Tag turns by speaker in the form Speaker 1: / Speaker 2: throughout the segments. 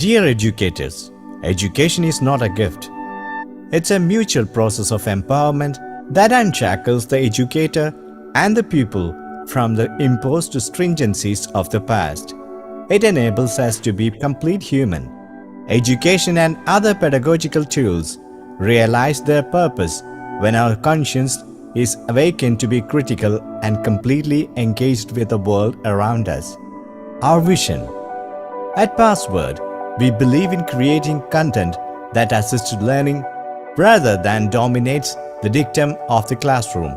Speaker 1: Dear educators, education is not a gift. It's a mutual process of empowerment that unshackles the educator and the pupil from the imposed stringencies of the past. It enables us to be complete human. Education and other pedagogical tools realize their purpose when our conscience is awakened to be critical and completely engaged with the world around us. Our vision. At Password, we believe in creating content that assists learning rather than dominates the dictum of the classroom.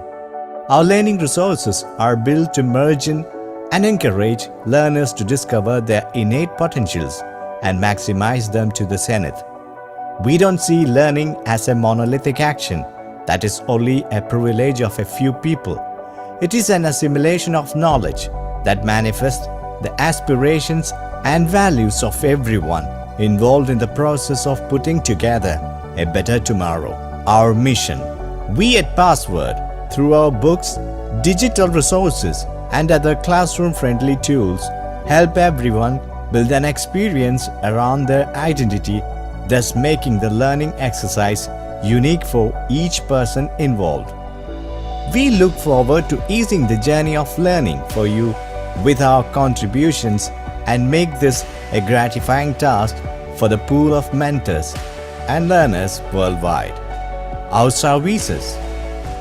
Speaker 1: Our learning resources are built to merge in and encourage learners to discover their innate potentials and maximize them to the zenith. We don't see learning as a monolithic action that is only a privilege of a few people. It is an assimilation of knowledge that manifests the aspirations and values of everyone involved in the process of putting together a better tomorrow. Our mission. We at Password, through our books, digital resources, and other classroom-friendly tools, help everyone build an experience around their identity, thus making the learning exercise unique for each person involved. We look forward to easing the journey of learning for you with our contributions and make this a gratifying task for the pool of mentors and learners worldwide. Our services.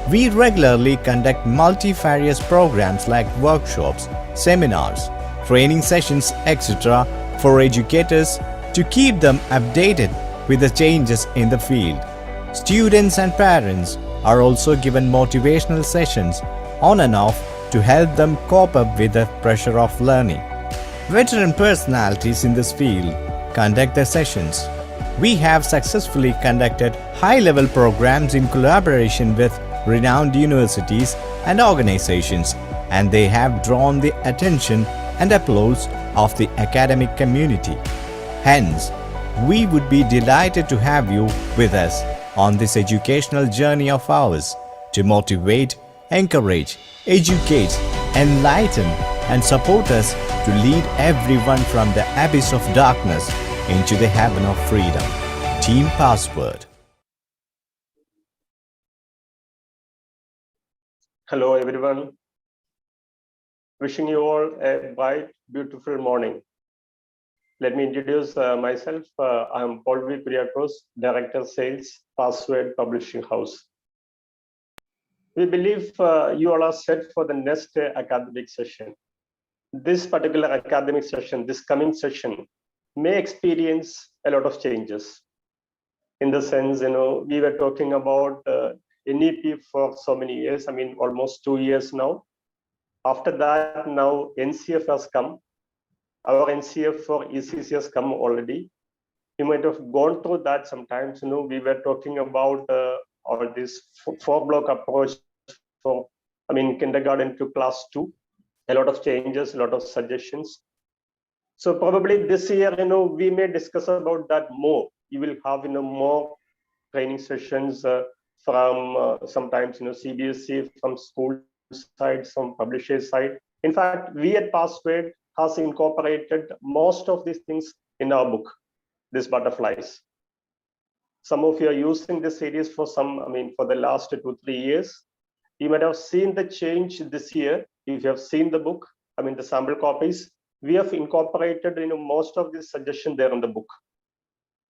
Speaker 1: We regularly conduct multifarious programs like workshops, seminars, training sessions, etc. for educators to keep them updated with the changes in the field. Students and parents are also given motivational sessions on and off to help them cope up with the pressure of learning. Veteran personalities in this field conduct the sessions. We have successfully conducted high-level programs in collaboration with renowned universities and organizations, and they have drawn the attention and applause of the academic community. Hence, we would be delighted to have you with us on this educational journey of ours to motivate, encourage, educate, enlighten, and support us to lead everyone from the abyss of darkness into the heaven of freedom. Team Password.
Speaker 2: Hello everyone. Wishing you all a bright, beautiful morning. Let me introduce myself. I am Paul V. Kuriakos, Director Sales, Password Publishing House. We believe you all are set for the next academic session. This particular academic session, this coming session, may experience a lot of changes. In the sense, we were talking about NEP for so many years, almost 2 years now. After that, now NCF has come. Our NCF for ECC has come already. You might have gone through that sometimes. We were talking about all this 4-block approach for, kindergarten to class 2. A lot of changes, a lot of suggestions. So probably this year, we may discuss about that more. You will have, more training sessions from sometimes, CBSE, from school side, some publisher side. In fact, we at Password has incorporated most of these things in our book, these butterflies. Some of you are using this series for for the last 2-3 years. You might have seen the change this year. If you have seen the book, the sample copies, we have incorporated, most of this suggestion there in the book.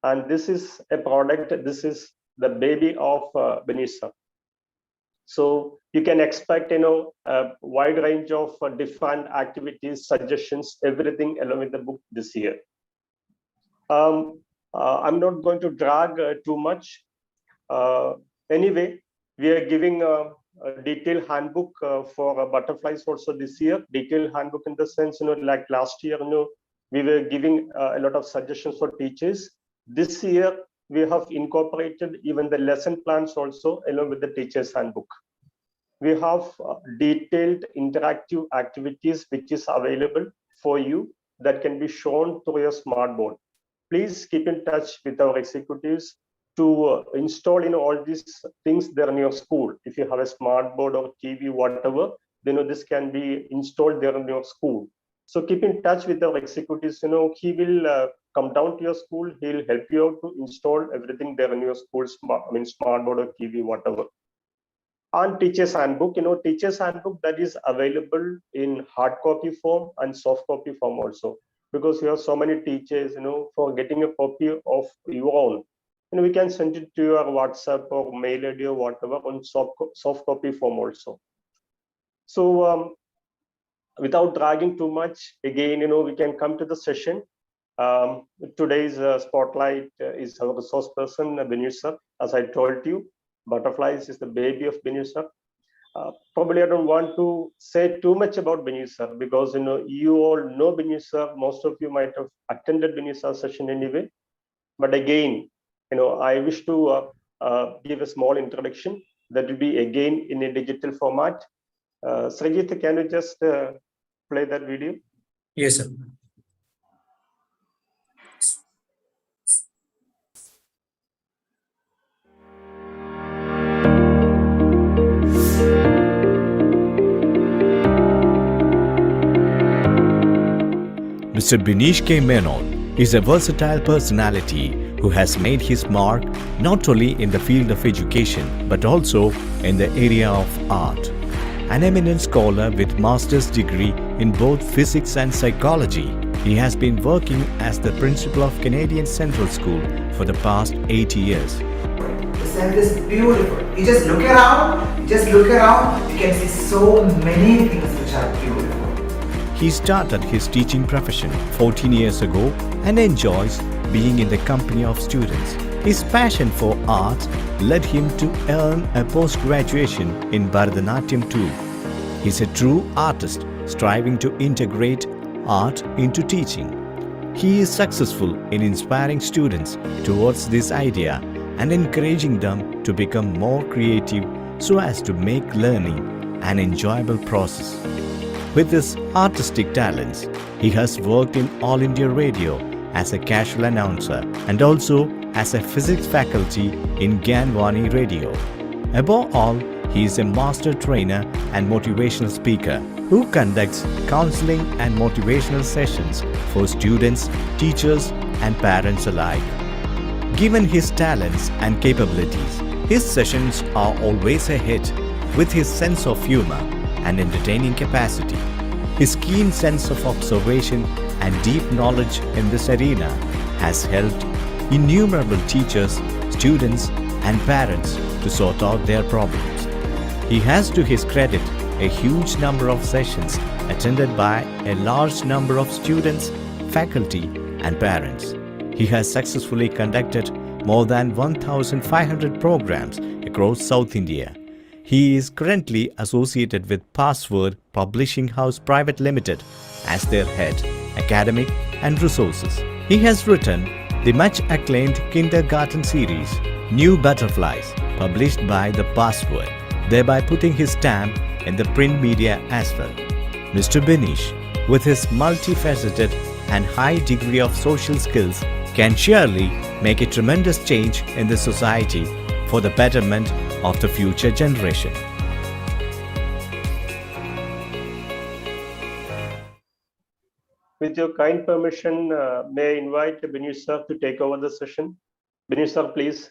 Speaker 2: And this is a product, this is the baby of Benissa. So you can expect, a wide range of different activities, suggestions, everything along with the book this year. I'm not going to drag too much. Anyway, we are giving a detailed handbook for butterflies also this year. Detailed handbook in the sense, like last year, we were giving a lot of suggestions for teachers. This year, we have incorporated even the lesson plans also along with the teacher's handbook. We have detailed interactive activities which is available for you that can be shown through your smart board. Please keep in touch with our executives to install all these things there in your school. If you have a smart board or TV, whatever, this can be installed there in your school. So keep in touch with our executives. He will come down to your school. He'll help you out to install everything there in your school, smart board or TV, whatever. And teacher's handbook, teacher's handbook that is available in hard copy form and soft copy form also, because we have so many teachers, for getting a copy of your own, we can send it to your WhatsApp or mail ID or whatever on soft copy form also. So without dragging too much, again, we can come to the session. Today's spotlight is our resource person, Binu sir. As I told you, Butterflies is the baby of Binu sir. Probably I don't want to say too much about Binu sir, because you all know Binu sir. Most of you might have attended Binu sir session anyway. But again, I wish to give a small introduction that will be again in a digital format. Srijit, can you just play that video?
Speaker 3: Yes, sir.
Speaker 1: Mr. Binish K. Menon is a versatile personality who has made his mark not only in the field of education but also in the area of art. An eminent scholar with master's degree in both physics and psychology, he has been working as the principal of Canadian Central School for the past 80 years.
Speaker 4: The cell is beautiful. You just look around, you can see so many things which are beautiful.
Speaker 1: He started his teaching profession 14 years ago and enjoys being in the company of students. His passion for art led him to earn a post-graduation in Bharatanatyam too. He's a true artist striving to integrate art into teaching. He is successful in inspiring students towards this idea and encouraging them to become more creative so as to make learning an enjoyable process. With his artistic talents, he has worked in All India Radio as a casual announcer and also as a physics faculty in Gyanvani Radio. Above all, he is a master trainer and motivational speaker who conducts counseling and motivational sessions for students, teachers, and parents alike. Given his talents and capabilities, his sessions are always a hit with his sense of humor and entertaining capacity. His keen sense of observation and deep knowledge in this arena has helped innumerable teachers, students, and parents to sort out their problems. He has to his credit a huge number of sessions attended by a large number of students, faculty, and parents. He has successfully conducted more than 1,500 programs across South India. He is currently associated with Password Publishing House Private Limited as their head, academic and resources. He has written the much acclaimed kindergarten series, New Butterflies, published by the Password, thereby putting his stamp in the print media as well. Mr. Binish, with his multifaceted and high degree of social skills, can surely make a tremendous change in the society for the betterment of the future generation.
Speaker 2: With your kind permission, may I invite Binu sir to take over the session? Binu sir, please.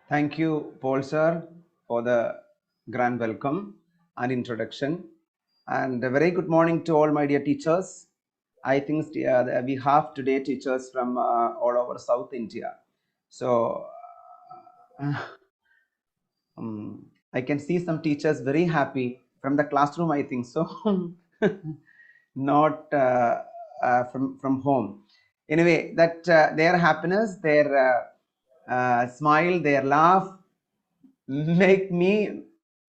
Speaker 5: Thank you, Paul sir, for the grand welcome and introduction. And a very good morning to all my dear teachers. I think we have today teachers from all over South India. So I can see some teachers very happy from the classroom, I think so. Not from home. Anyway, that their happiness, their smile, their laugh make me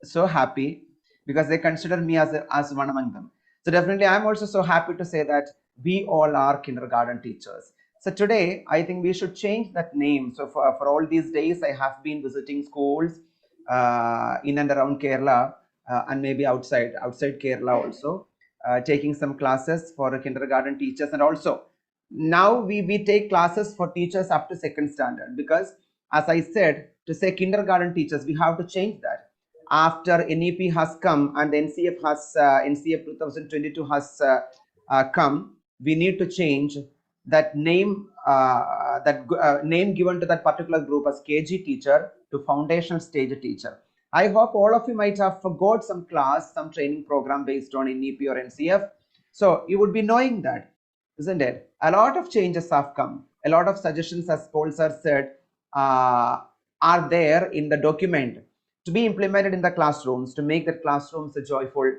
Speaker 5: so happy because they consider me as one among them. So definitely I'm also so happy to say that we all are kindergarten teachers. So today I think we should change that name. So for all these days I have been visiting schools in and around Kerala and maybe outside Kerala also, taking some classes for kindergarten teachers, and also now we take classes for teachers up to second standard, because as I said, to say kindergarten teachers, we have to change that. after NEP has come and the NCF has NCF 2022 has come, we need to change that name name given to that particular group as KG teacher to foundational stage teacher. I hope all of you might have got some class, some training program based on NEP or NCF. So you would be knowing that, isn't it? A lot of changes have come. A lot of suggestions, as Paul sir said, are there in the document to be implemented in the classrooms to make the classrooms a joyful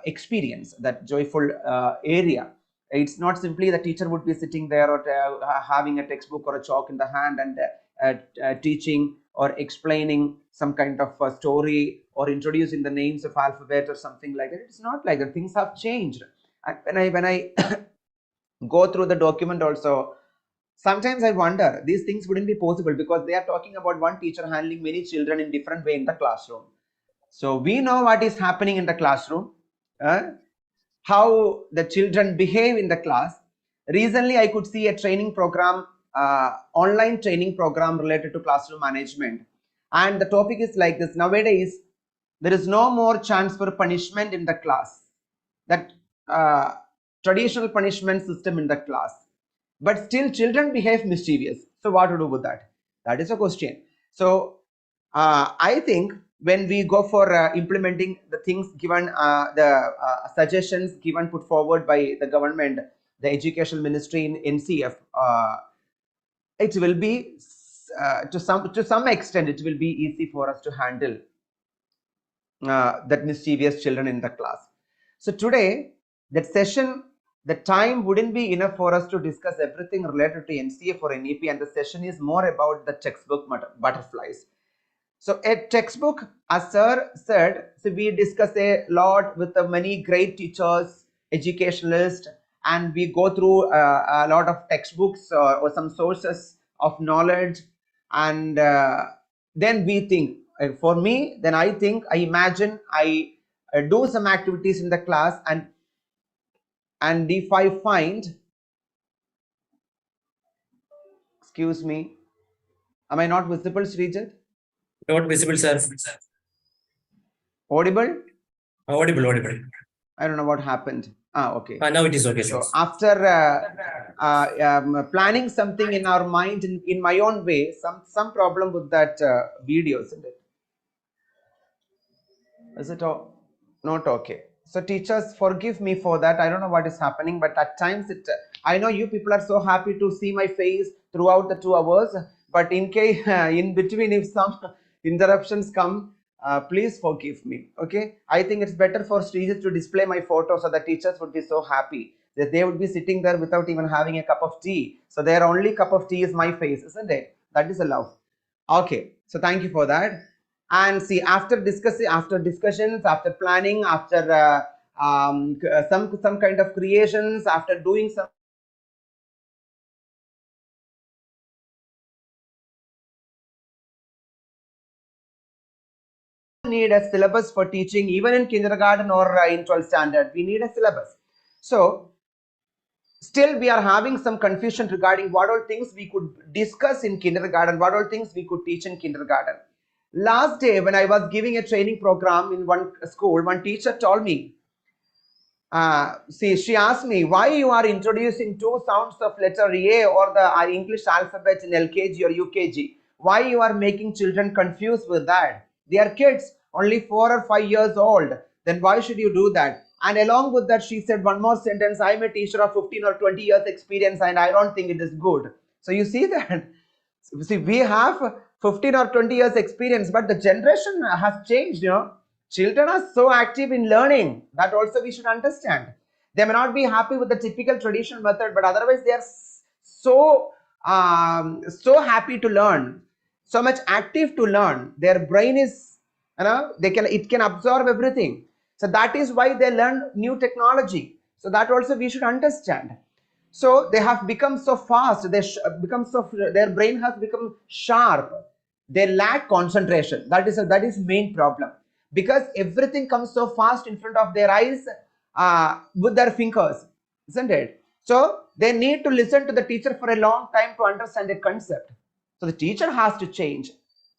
Speaker 5: experience, that joyful area. It's not simply the teacher would be sitting there or having a textbook or a chalk in the hand and teaching or explaining some kind of a story or introducing the names of alphabet or something like that. It's not like that. Things have changed. And when I go through the document also, sometimes I wonder these things wouldn't be possible because they are talking about one teacher handling many children in different way in the classroom. So we know what is happening in the classroom, how the children behave in the class. Recently, I could see a training program, online training program related to classroom management. And the topic is like this: nowadays, there is no more chance for punishment in the class. That traditional punishment system in the class. But still children behave mischievous. So what to do with that? That is a question. So I think when we go for implementing the things given, the suggestions given put forward by the government, the education ministry in NCF, it will be to some extent it will be easy for us to handle that mischievous children in the class. So today, that session, the time wouldn't be enough for us to discuss everything related to NCF or NEP, and the session is more about the textbook butterflies. So a textbook, as sir said, so we discuss a lot with many great teachers, educationalists, and we go through a lot of textbooks or some sources of knowledge, and then we think, for me, then I think, I imagine, I do some activities in the class, and if I find, excuse me, am I not visible, Srijit?
Speaker 3: Not visible, sir.
Speaker 5: Audible?
Speaker 3: Audible, audible.
Speaker 5: I don't know what happened. Okay.
Speaker 3: Now it is okay, sir.
Speaker 5: So after planning something in our mind in my own way, some problem with that video, isn't it? Is it not okay? So teachers, forgive me for that. I don't know what is happening, but at times I know you people are so happy to see my face throughout the 2 hours, but in case in between if some interruptions come, please forgive me. Okay, I think it's better for Srijit to display my photo so the teachers would be so happy that they would be sitting there without even having a cup of tea. So their only cup of tea is my face, isn't it? That is a love. Okay, so thank you for that. And see, after discussions, after planning, after some kind of creations, after doing some need a syllabus for teaching, even in kindergarten or in 12th standard, we need a syllabus. So still we are having some confusion regarding what all things we could discuss in kindergarten, what all things we could teach in kindergarten. Last day when I was giving a training program in one school, one teacher told me, she asked me, why you are introducing 2 sounds of letter A or the English alphabet in LKG or UKG? Why you are making children confused with that? They are kids, only 4 or 5 years old. Then why should you do that? And along with that, she said one more sentence, I'm a teacher of 15 or 20 years experience and I don't think it is good. So you see that, see, we have 15 or 20 years experience, but the generation has changed, you know. Children are so active in learning, that also we should understand. They may not be happy with the typical traditional method, but otherwise they are so happy to learn, so much active to learn. Their brain is, you know, it can absorb everything. So that is why they learn new technology. So that also we should understand. So they have become so fast, their brain has become sharp. They lack concentration. That is main problem, because everything comes so fast in front of their eyes with their fingers, isn't it? So they need to listen to the teacher for a long time to understand the concept. So the teacher has to change.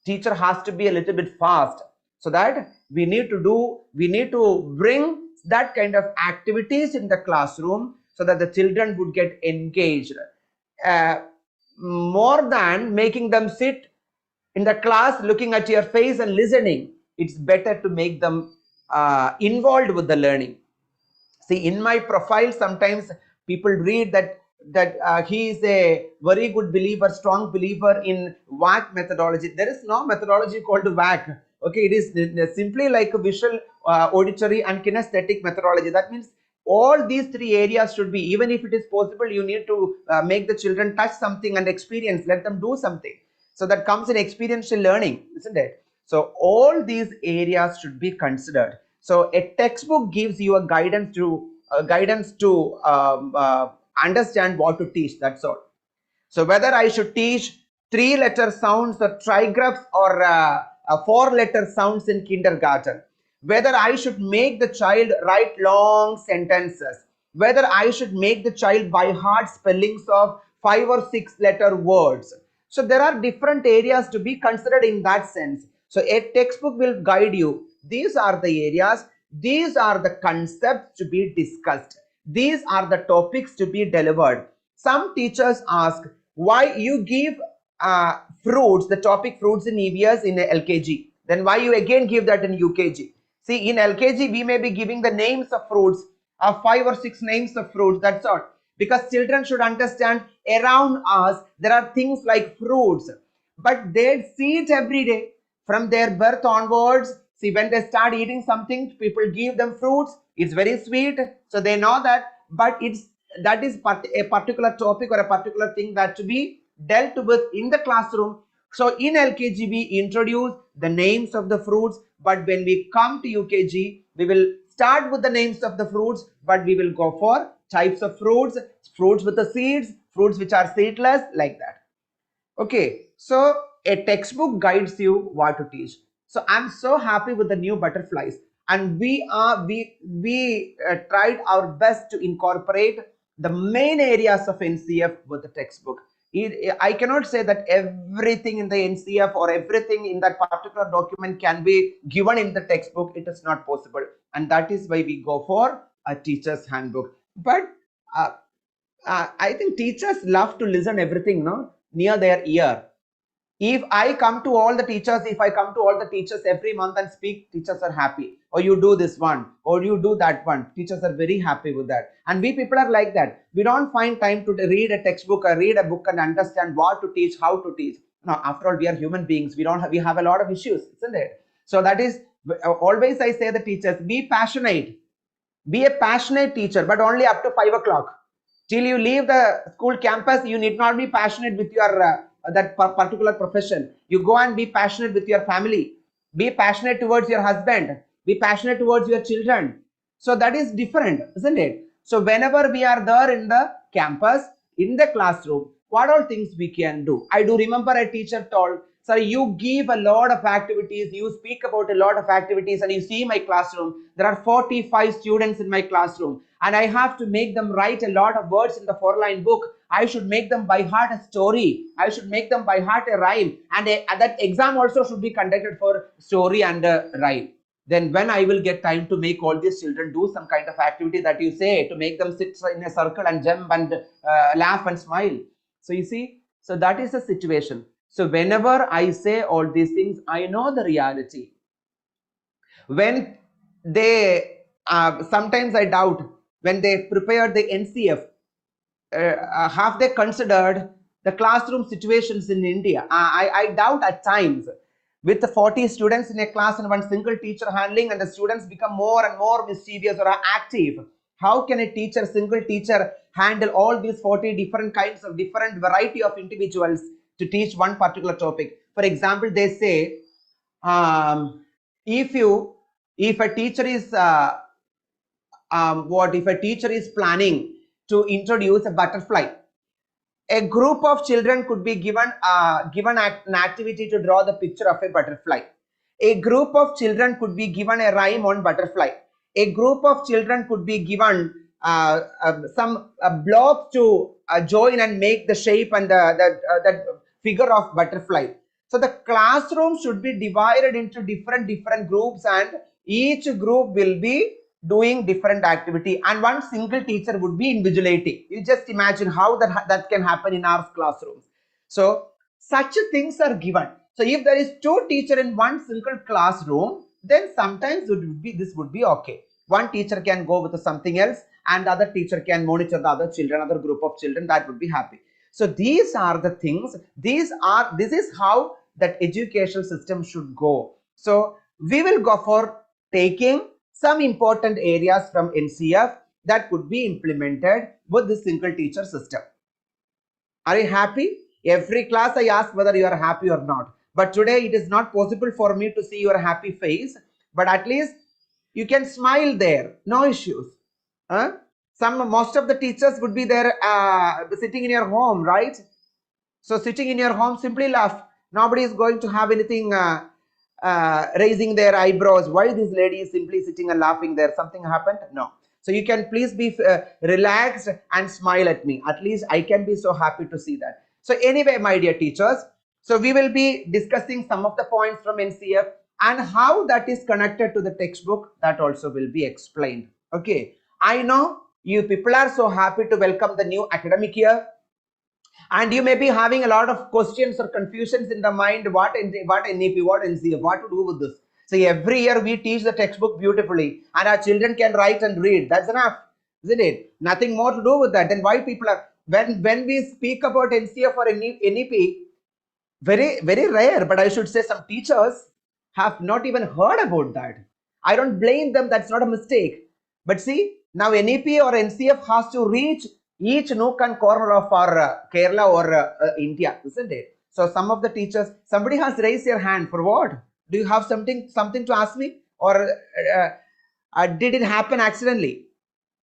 Speaker 5: Teacher has to be a little bit fast so that we need to bring that kind of activities in the classroom so that the children would get engaged, more than making them sit in the class looking at your face and listening. It's better to make them involved with the learning. See, in my profile, sometimes people read that he is a very good believer, strong believer in WAC methodology. There is no methodology called WAC. Okay, it is simply like a visual, auditory, and kinesthetic methodology. That means all these three areas should be, even if it is possible, you need to make the children touch something and experience, let them do something. So that comes in experiential learning, isn't it? So all these areas should be considered. So a textbook gives you a guidance to understand what to teach. That's all. So whether I should teach 3-letter sounds or trigraphs or 4-letter sounds in kindergarten, whether I should make the child write long sentences, whether I should make the child by heart spellings of 5 or 6-letter words. So there are different areas to be considered in that sense. So a textbook will guide you. These are the areas, these are the concepts to be discussed, these are the topics to be delivered. Some teachers ask, why you give fruits, the topic fruits in EVS in LKG, then why you again give that in UKG? See, in LKG we may be giving the names of fruits, 5 or 6 names of fruits, that's all. Because children should understand around us there are things like fruits, but they see it every day from their birth onwards. See, when they start eating something, people give them fruits, it's very sweet, so they know that, but that is a particular topic or a particular thing that to be dealt with in the classroom. So in LKG we introduce the names of the fruits, but when we come to UKG we will start with the names of the fruits, but we will go for types of fruits, fruits with the seeds, fruits which are seedless, like that. Okay, so a textbook guides you what to teach. So I'm so happy with the new butterflies, and we tried our best to incorporate the main areas of NCF with the textbook. I cannot say that everything in the NCF or everything in that particular document can be given in the textbook. It is not possible, and that is why we go for a teacher's handbook. But I think teachers love to listen everything, no, near their ear. If I come to all the teachers every month and speak, teachers are happy. Or you do this one, or you do that one. Teachers are very happy with that. And we people are like that. We don't find time to read a textbook or read a book and understand what to teach, how to teach. Now, after all, we are human beings. We have a lot of issues, isn't it? So that is always I say the teachers, be passionate. Be a passionate teacher, but only up to 5 o'clock. Till you leave the school campus, you need not be passionate with your that particular profession. You go and be passionate with your family. Be passionate towards your husband. Be passionate towards your children. So that is different, isn't it? So whenever we are there in the campus, in the classroom, what all things we can do? I do remember a teacher told, sir, you give a lot of activities, you speak about a lot of activities, and you see my classroom, there are 45 students in my classroom, and I have to make them write a lot of words in the 4-line book. I should make them by heart a story. I should make them by heart a rhyme. And that exam also should be conducted for story and rhyme. Then when I will get time to make all these children do some kind of activity that you say, to make them sit in a circle and jump and laugh and smile. So you see, so that is the situation. So whenever I say all these things, I know the reality. When they, sometimes I doubt, when they prepared the NCF, have they considered the classroom situations in India? I doubt at times. With the 40 students in a class and one single teacher handling, and the students become more and more mischievous or active. How can a single teacher handle all these 40 different kinds of different variety of individuals to teach one particular topic? For example, they say, if a teacher is if a teacher is planning to introduce a butterfly, a group of children could be given an activity to draw the picture of a butterfly. A group of children could be given a rhyme on butterfly. A group of children could be given some blocks to join and make the shape and that figure of butterfly. So the classroom should be divided into different groups, and each group will be doing different activity, and one single teacher would be invigilating. You just imagine how that can happen in our classrooms. So such things are given. So if there is two teachers in one single classroom, then sometimes this would be okay. One teacher can go with something else, and the other teacher can monitor the other children, other group of children. That would be happy. So these are the things. This is how that educational system should go. So we will go for taking some important areas from NCF that could be implemented with the single teacher system. Are you happy? Every class I ask whether you are happy or not. But today it is not possible for me to see your happy face. But at least you can smile there. No issues. Most of the teachers would be there sitting in your home, right? So sitting in your home, simply laugh. Nobody is going to have anything raising their eyebrows. Why this lady is simply sitting and laughing there? Something happened? No. So you can please be relaxed and smile at me. At least I can be so happy to see that. So anyway, my dear teachers, so we will be discussing some of the points from NCF and how that is connected to the textbook. That also will be explained. Okay. I know you people are so happy to welcome the new academic year. And you may be having a lot of questions or confusions in the mind. What NEP, what NCF, what to do with this? So every year we teach the textbook beautifully, and our children can write and read. That's enough, isn't it? Nothing more to do with that. Then why people are, when we speak about NCF or NEP, very rare, but I should say some teachers have not even heard about that. I don't blame them. That's not a mistake. But see, now NEP or NCF has to reach each nook and corner of our Kerala or India, isn't it? So some of the teachers, somebody has raised their hand for what? Do you have something to ask me, or did it happen accidentally?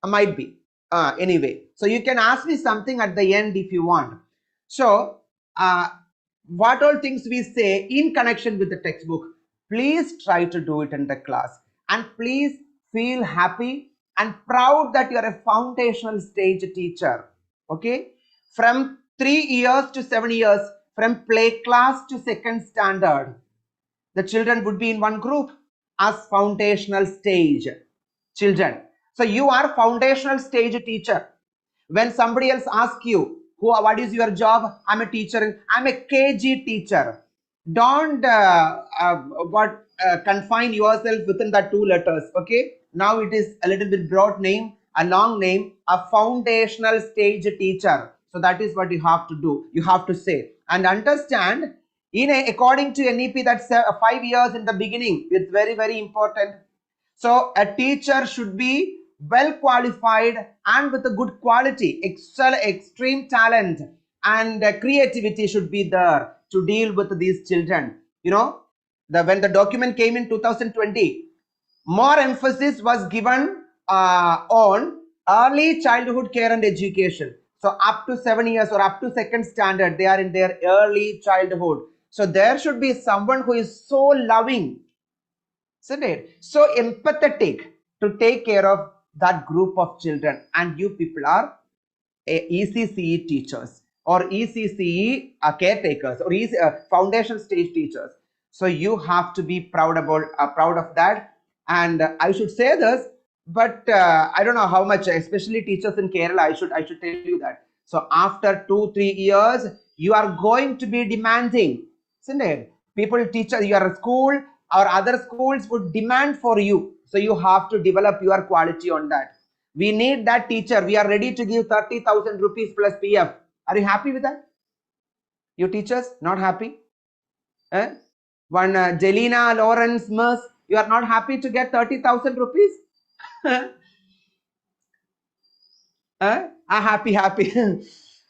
Speaker 5: Might be. Anyway, so you can ask me something at the end if you want. So what all things we say in connection with the textbook, please try to do it in the class, and please feel happy and proud that you are a foundational stage teacher. Okay, from 3 years to 7 years, from play class to second standard, the children would be in one group as foundational stage children. So you are foundational stage teacher. When somebody else asks you, what is your job? I'm a teacher. I'm a KG teacher. Don't confine yourself within that 2 letters. Okay. Now it is a little bit broad name, a long name, a foundational stage teacher. So that is what you have to do. You have to say and understand. According to NEP, that's 5 years in the beginning. It's very important. So a teacher should be well qualified and with a good quality, extreme talent and creativity should be there to deal with these children. You know, when the document came in 2020, more emphasis was given on early childhood care and education. So up to 7 years or up to second standard, they are in their early childhood. So there should be someone who is so loving, isn't it? So empathetic to take care of that group of children. And you people are ECCE teachers or ECCE caretakers or foundation stage teachers. So you have to be proud of that. And I should say this, but I don't know how much, especially teachers in Kerala, I should tell you that. So after 2-3 years, you are going to be demanding, isn't it? People, teachers, your school or other schools would demand for you. So you have to develop your quality on that. We need that teacher. We are ready to give 30,000 rupees plus PF. Are you happy with that? You teachers not happy? One Jelena Lawrence Mers, you are not happy to get 30,000 rupees? Happy.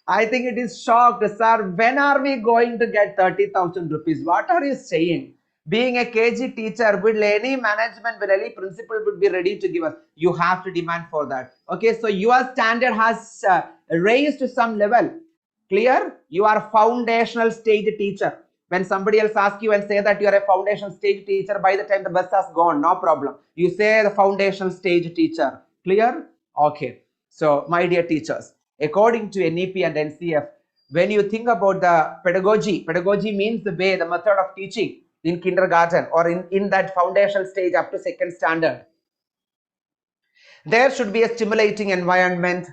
Speaker 5: I think it is shocked, sir. When are we going to get 30,000 rupees? What are you saying? Being a KG teacher, will any management, will any principal would be ready to give us? You have to demand for that. Okay, so your standard has raised to some level. Clear? You are foundational stage teacher. When somebody else asks you and say that you are a foundational stage teacher, by the time the bus has gone, no problem. You say the foundational stage teacher. Clear? Okay. So, my dear teachers, according to NEP and NCF, when you think about the pedagogy means the way, the method of teaching in kindergarten or in that foundational stage up to second standard. There should be a stimulating environment.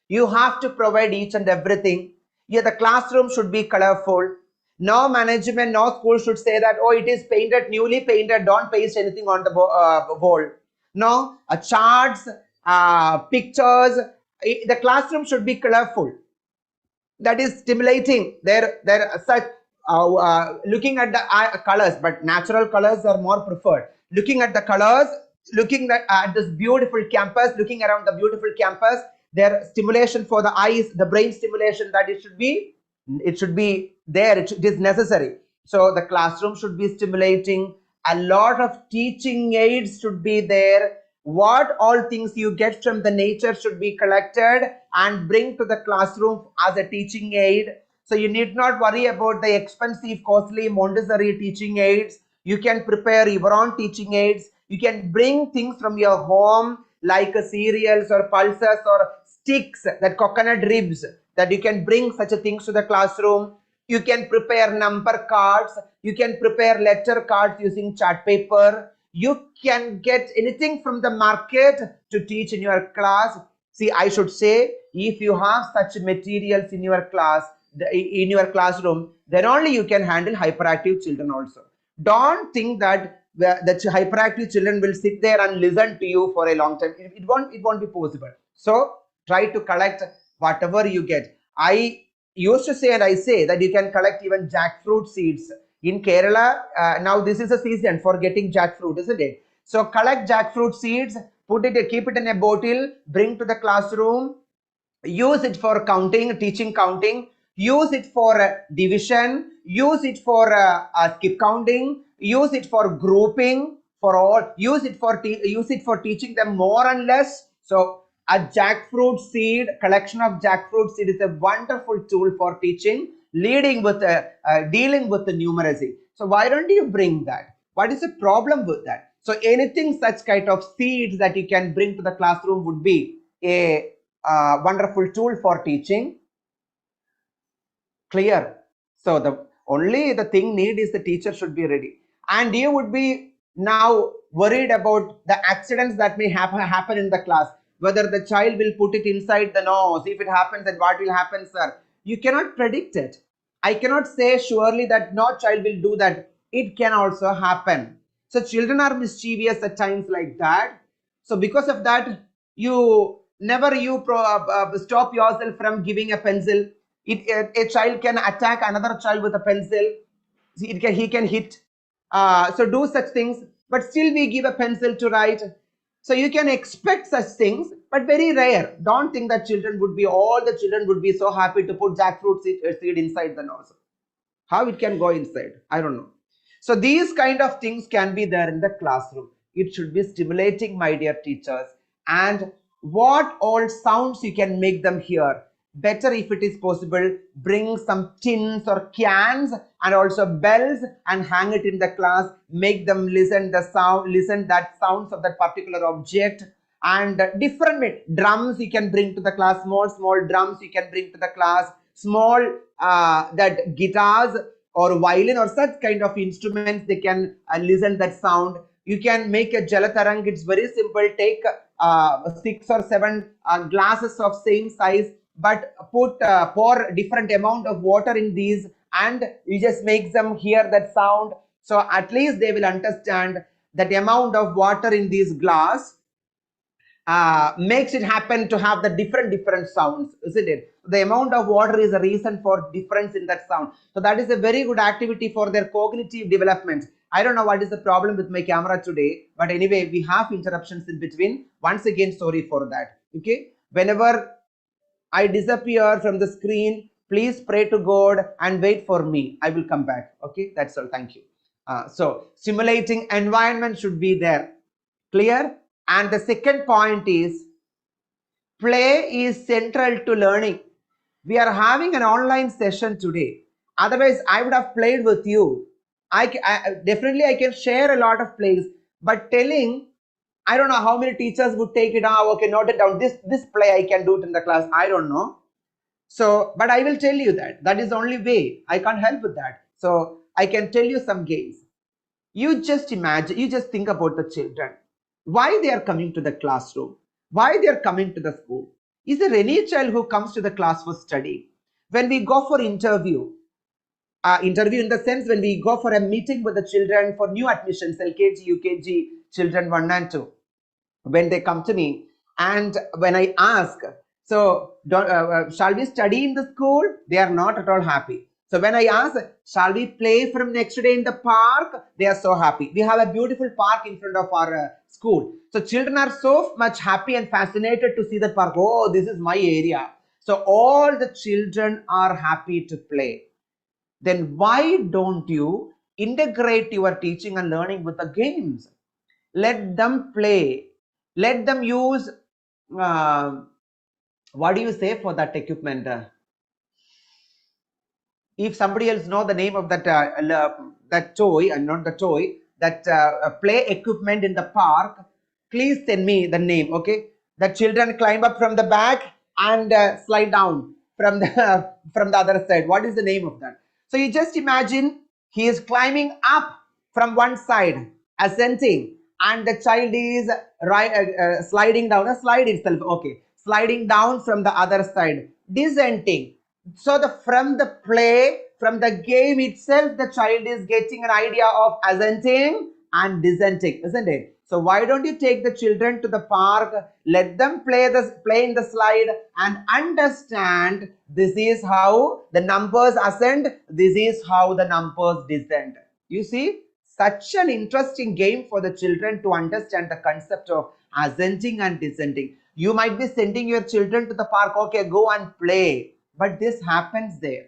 Speaker 5: You have to provide each and everything. Yeah, the classroom should be colorful. No management, no school should say that, oh, it is painted, newly painted, don't paste anything on the wall. No, charts, pictures. The classroom should be colorful. That is stimulating. There are such looking at the colors, but natural colors are more preferred. Looking at the colors, looking at this beautiful campus, looking around the beautiful campus, their stimulation for the eyes, the brain stimulation, that it should be there. It is necessary. So the classroom should be stimulating. A lot of teaching aids should be there. What all things you get from the nature should be collected and bring to the classroom as a teaching aid. So you need not worry about the expensive, costly Montessori teaching aids. You can prepare your own teaching aids. You can bring things from your home like cereals or pulses or sticks, that coconut ribs, that you can bring such a things to the classroom. You can prepare number cards. You can prepare letter cards using chart paper. You can get anything from the market to teach in your class. See, I should say, if you have such materials in your class, in your classroom, then only you can handle hyperactive children also. Don't think that the hyperactive children will sit there and listen to you for a long time. It won't be possible. So try to collect whatever you get. I used to say, and I say, that you can collect even jackfruit seeds. In Kerala, now this is a season for getting jackfruit, isn't it? So collect jackfruit seeds, keep it in a bottle, bring to the classroom, use it for counting, teaching counting, use it for division, use it for skip counting, use it for grouping, for all, use it for teaching them more and less. So a jackfruit seed, collection of jackfruit seed is a wonderful tool for teaching, dealing with the numeracy. So why don't you bring that? What is the problem with that? So anything such kind of seeds that you can bring to the classroom would be a wonderful tool for teaching. Clear? So the thing need is the teacher should be ready, and you would be now worried about the accidents that may happen in the class, whether the child will put it inside the nose. If it happens, then what will happen, sir? You cannot predict it. I cannot say surely that no child will do that. It can also happen. So children are mischievous at times like that. So because of that, you never stop yourself from giving a pencil. A child can attack another child with a pencil. He can hit. So do such things, but still we give a pencil to write. So you can expect such things, but very rare. Don't think that all the children would be so happy to put jackfruit seed inside the nose. How it can go inside, I don't know. So these kind of things can be there in the classroom. It should be stimulating, my dear teachers. And what all sounds you can make them hear. Better, if it is possible, bring some tins or cans and also bells and hang it in the class. Make them listen that sounds of that particular object. And different drums you can bring to the class. Small drums you can bring to the class. Small that guitars or violin or such kind of instruments, they can listen that sound. You can make a jalatarang. It's very simple. Take 6 or 7 glasses of same size, but pour different amount of water in these, and you just make them hear that sound. So at least they will understand that the amount of water in this glass makes it happen to have the different sounds, isn't it? The amount of water is a reason for difference in that sound. So that is a very good activity for their cognitive development. I don't know what is the problem with my camera today, but anyway, we have interruptions in between. Once again, sorry for that. Okay, whenever I disappear from the screen, please pray to God and wait for me. I will come back. Okay, that's all. Thank you. So stimulating environment should be there. Clear? And the second point is play is central to learning. We are having an online session today. Otherwise, I would have played with you. I definitely I can share a lot of plays, but telling, I don't know how many teachers would take it. Okay, note it down. This play I can do it in the class. I don't know. So, but I will tell you that is the only way. I can't help with that. So I can tell you some games. You just imagine, you just think about the children. Why they are coming to the classroom? Why they are coming to the school? Is there any child who comes to the class for study? When we go for interview in the sense when we go for a meeting with the children for new admissions, LKG, UKG, children 1 and 2, when they come to me and when I ask, so shall we study in the school? They are not at all happy. So when I ask, shall we play from next day in the park? They are so happy. We have a beautiful park in front of our school. So children are so much happy and fascinated to see the park. Oh, this is my area. So all the children are happy to play. Then why don't you integrate your teaching and learning with the games? Let them play. Let them use, what do you say for that equipment? If somebody else know the name of that that toy, and not the toy, that play equipment in the park, please send me the name. Okay, the children climb up from the back and slide down from the from the other side. What is the name of that? So you just imagine he is climbing up from one side, ascending, and the child is sliding down. A slide itself, okay, sliding down from the other side, descending. So from the play, from the game itself, the child is getting an idea of ascending and descending, isn't it? So why don't you take the children to the park, let them play in the slide and understand this is how the numbers ascend, this is how the numbers descend. You see, such an interesting game for the children to understand the concept of ascending and descending. You might be sending your children to the park, okay, go and play, but this happens there.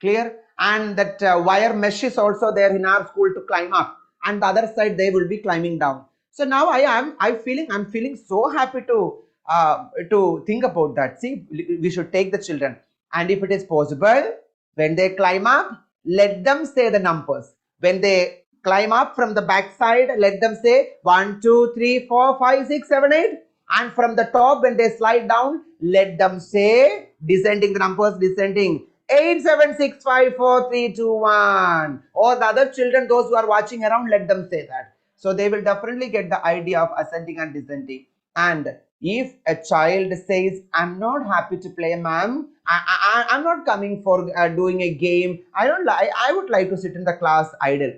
Speaker 5: Clear? And that wire mesh is also there in our school to climb up, and the other side they will be climbing down. So now I'm feeling so happy to think about that. See, we should take the children, and if it is possible, when they climb up, let them say the numbers. When they climb up from the back side, let them say 1, 2, 3, 4, 5, 6, 7, 8. And from the top, when they slide down, let them say, descending the numbers, descending 8, 7, 6, 5, 4, 3, 2, 1. Or the other children, those who are watching around, let them say that. So they will definitely get the idea of ascending and descending. And if a child says, I'm not happy to play, ma'am, I'm not coming for doing a game, I would like to sit in the class idle.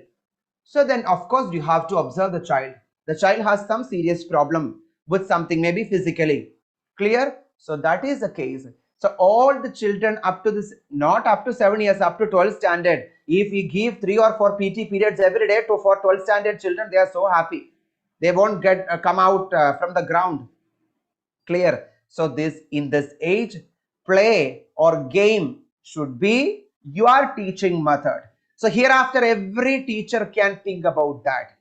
Speaker 5: So then of course you have to observe the child. The child has some serious problem with something, maybe physically. Clear? So that is the case. So all the children up to this, not up to 7 years, up to 12th standard, if we give 3 or 4 PT periods every day for 12th standard children, they are so happy. They won't get come out from the ground. Clear? So in this age, play or game should be your teaching method. So hereafter every teacher can think about that.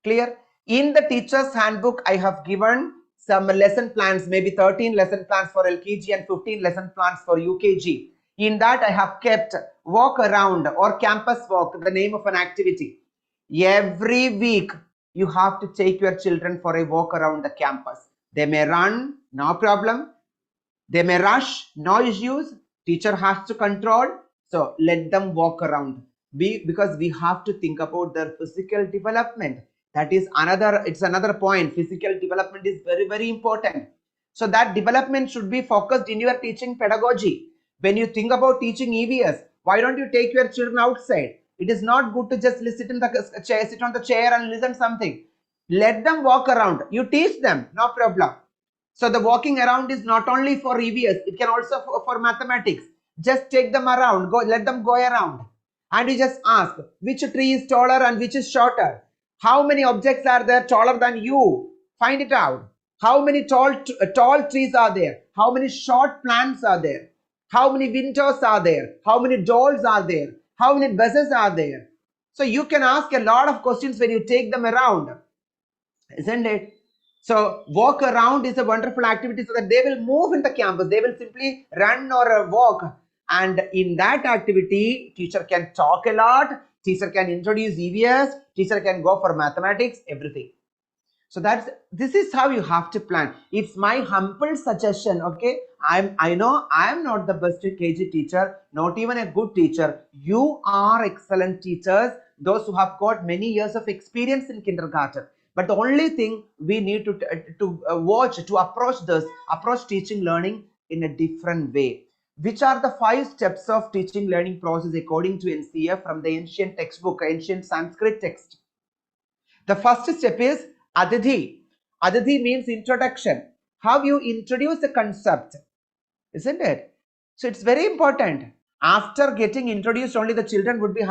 Speaker 5: Clear? In the teacher's handbook, I have given some lesson plans, maybe 13 lesson plans for LKG and 15 lesson plans for UKG. In that I have kept walk around or campus walk, the name of an activity. Every week you have to take your children for a walk around the campus. They may run, no problem. They may rush, no issues. Teacher has to control. So let them walk around. Because we have to think about their physical development. That is another point. Physical development is very, very important. So that development should be focused in your teaching pedagogy. When you think about teaching EVS, why don't you take your children outside? It is not good to just sit on the chair and listen something. Let them walk around. You teach them, no problem. So the walking around is not only for EVS, it can also for mathematics. Just take them around, let them go around. And you just ask, which tree is taller and which is shorter? How many objects are there taller than you? Find it out. How many tall trees are there? How many short plants are there? How many windows are there? How many doors are there? How many buses are there? So you can ask a lot of questions when you take them around, isn't it? So walk around is a wonderful activity so that they will move in the campus. They will simply run or walk. And in that activity, teacher can talk a lot. Teacher can introduce EVS. Teacher can go for mathematics, everything. So this is how you have to plan. It's my humble suggestion. Okay, I know I am not the best KG teacher, not even a good teacher. You are excellent teachers, those who have got many years of experience in kindergarten. But the only thing we need to watch, to approach teaching learning in a different way. Which are the 5 steps of teaching learning process according to NCF from the ancient textbook, ancient Sanskrit text? The first step is Aditi. Aditi means introduction. How you introduce the concept, isn't it? So it's very important. After getting introduced, only the children would be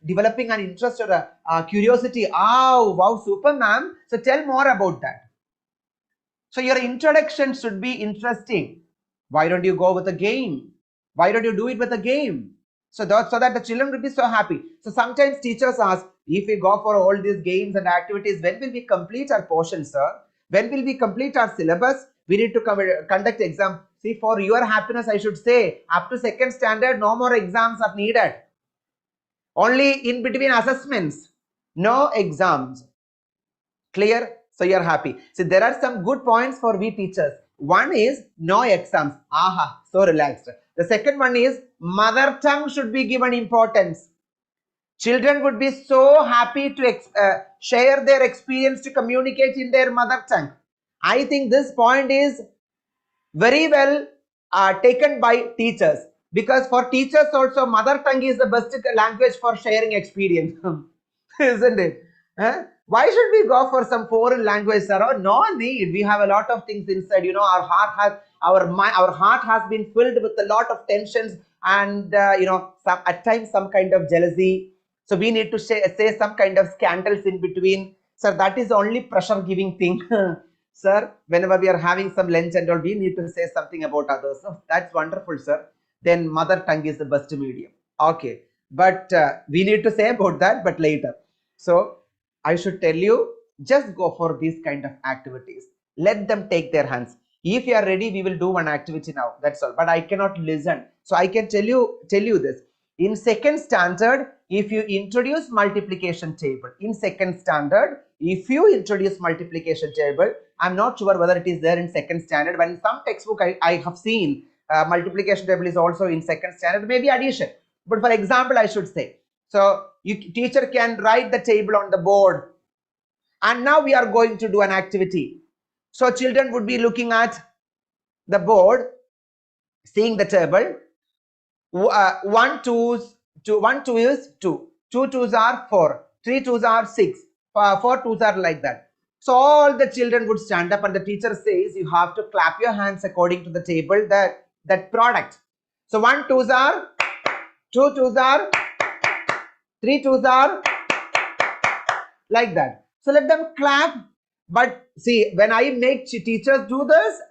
Speaker 5: developing an interest or a curiosity. Oh, wow, super, ma'am. So tell more about that. So your introduction should be interesting. Why don't you go with a game? Why don't you do it with a game? So that the children will be so happy. So sometimes teachers ask, if we go for all these games and activities, when will we complete our portion, sir? When will we complete our syllabus? We need to conduct exam. See, for your happiness, I should say, up to 2nd standard, no more exams are needed. Only in between assessments, no exams. Clear? So you're happy. So there are some good points for we teachers. One is no exams. Aha, so relaxed. The second one is mother tongue should be given importance. Children would be so happy to share their experience, to communicate in their mother tongue. I think this point is very well taken by teachers, because for teachers also mother tongue is the best language for sharing experience. Isn't it? Why should we go for some foreign language, sir? Oh, no need. We have a lot of things inside. You know, our heart has been filled with a lot of tensions and at times some kind of jealousy. So we need to say some kind of scandals in between. Sir, that is the only pressure giving thing. Sir, whenever we are having some lunch and all, we need to say something about others. Oh, that's wonderful, sir. Then mother tongue is the best medium. Okay, but we need to say about that, but later. So I should tell you, just go for these kind of activities. Let them take their hands. If you are ready, we will do one activity now. That's all. But I cannot listen. So I can tell you this. In 2nd standard, if you introduce multiplication table, I'm not sure whether it is there in 2nd standard, but in some textbook I have seen multiplication table is also in 2nd standard, maybe addition. But for example, I should say, so teacher can write the table on the board, and now we are going to do an activity. So children would be looking at the board, seeing the table. 1 2 is 2, 2 2s are 4, 3 2s are 6, 4 2s are like that. So all the children would stand up, and the teacher says you have to clap your hands according to the table, that product. So 1 2s are, 2 2s are, 3 2s are, like that. So let them clap. But see, when I make teachers do this,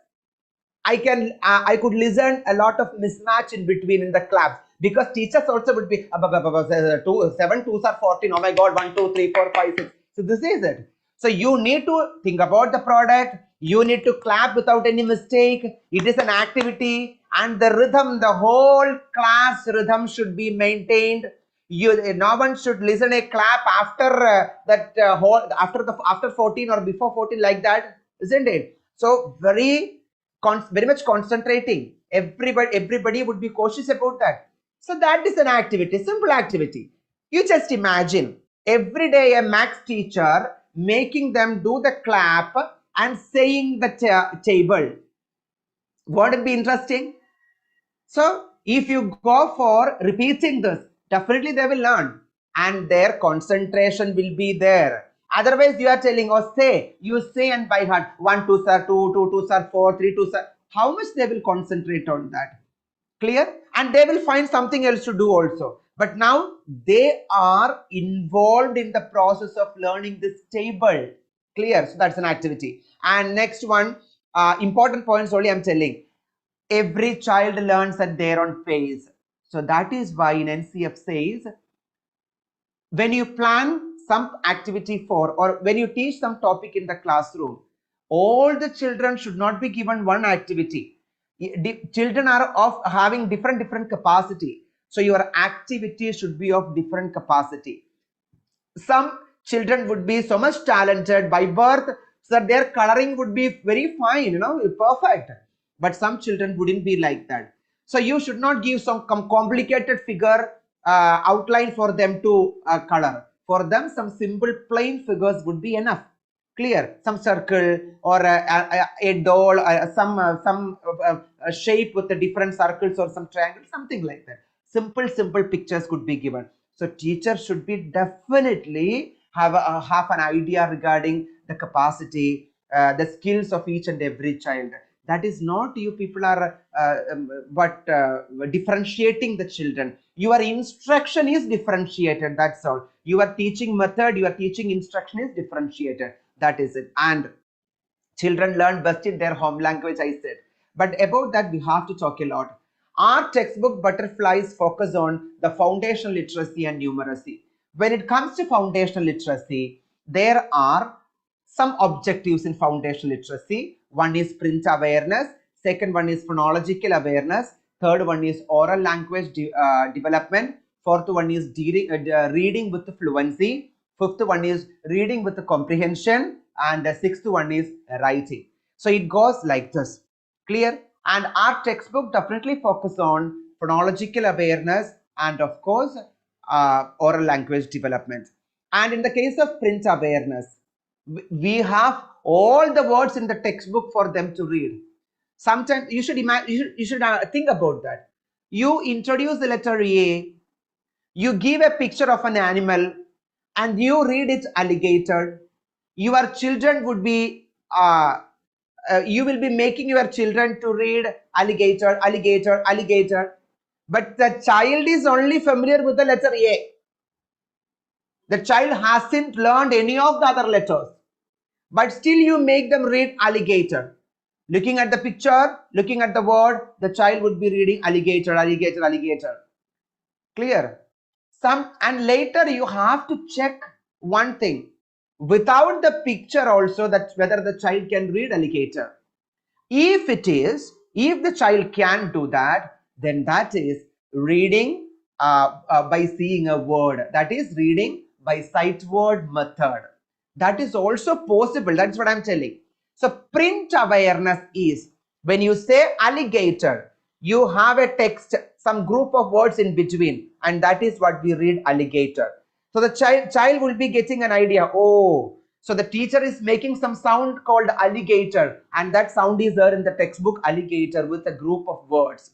Speaker 5: I could listen a lot of mismatch in between in the claps, because teachers also would be 7 2s are 14. Oh my God, 1 2 3 4 5 6. So this is it. So you need to think about the product. You need to clap without any mistake. It is an activity, and the rhythm, the whole class rhythm should be maintained. No one should listen a clap after after 14 or before 14, like that, isn't it? So very much concentrating. Everybody would be cautious about that. So that is an activity, simple activity. You just imagine every day a max teacher making them do the clap and saying the table. Won't it be interesting? So if you go for repeating this, definitely they will learn, and their concentration will be there. Otherwise, you are telling, or you say and by heart, 1 2s are 2, 2 2s are 4, 3 2s are. How much they will concentrate on that? Clear? And they will find something else to do also. But now they are involved in the process of learning this table. Clear? So that's an activity. And next one, important points only I'm telling. Every child learns at their own pace. So that is why in NCF says, when you plan some activity for, or when you teach some topic in the classroom, all the children should not be given one activity. Children are of having different capacity. So your activity should be of different capacity. Some children would be so much talented by birth. so that their coloring would be very fine, you know, perfect. But some children wouldn't be like that. So you should not give some complicated figure outline for them to color. For them, some simple plain figures would be enough. Clear? Some circle or a doll, some shape with the different circles or some triangles, something like that. Simple pictures could be given. So teacher should be definitely have an idea regarding the capacity, the skills of each and every child. That is not you people are differentiating the children. Your instruction is differentiated, that's all. Your teaching method, your teaching instruction is differentiated, that is it. And children learn best in their home language, I said. But about that, we have to talk a lot. Our textbook Butterflies focus on the foundational literacy and numeracy. When it comes to foundational literacy, there are some objectives in foundational literacy. One is print awareness, second one is phonological awareness, third one is oral language development, fourth one is reading with fluency, fifth one is reading with comprehension, and the sixth one is writing. So it goes like this. Clear? And our textbook definitely focus on phonological awareness and of course oral language development. And in the case of print awareness, we have all the words in the textbook for them to read. Sometimes you should imagine, you should think about that. You introduce the letter A, you give a picture of an animal, and you read it alligator. Your children would be you will be making your children to read alligator, alligator, alligator. But the child is only familiar with the letter A. The child hasn't learned any of the other letters. But still you make them read alligator. Looking at the picture, looking at the word, the child would be reading alligator, alligator, alligator. Clear? And later you have to check one thing. Without the picture also, that whether the child can read alligator. If the child can do that, then that is reading by seeing a word. That is reading by sight word method. That is also possible. That's what I'm telling. So print awareness is when you say alligator, you have a text, some group of words in between, and that is what we read alligator. So the child will be getting an idea. Oh, so the teacher is making some sound called alligator, and that sound is there in the textbook alligator with a group of words.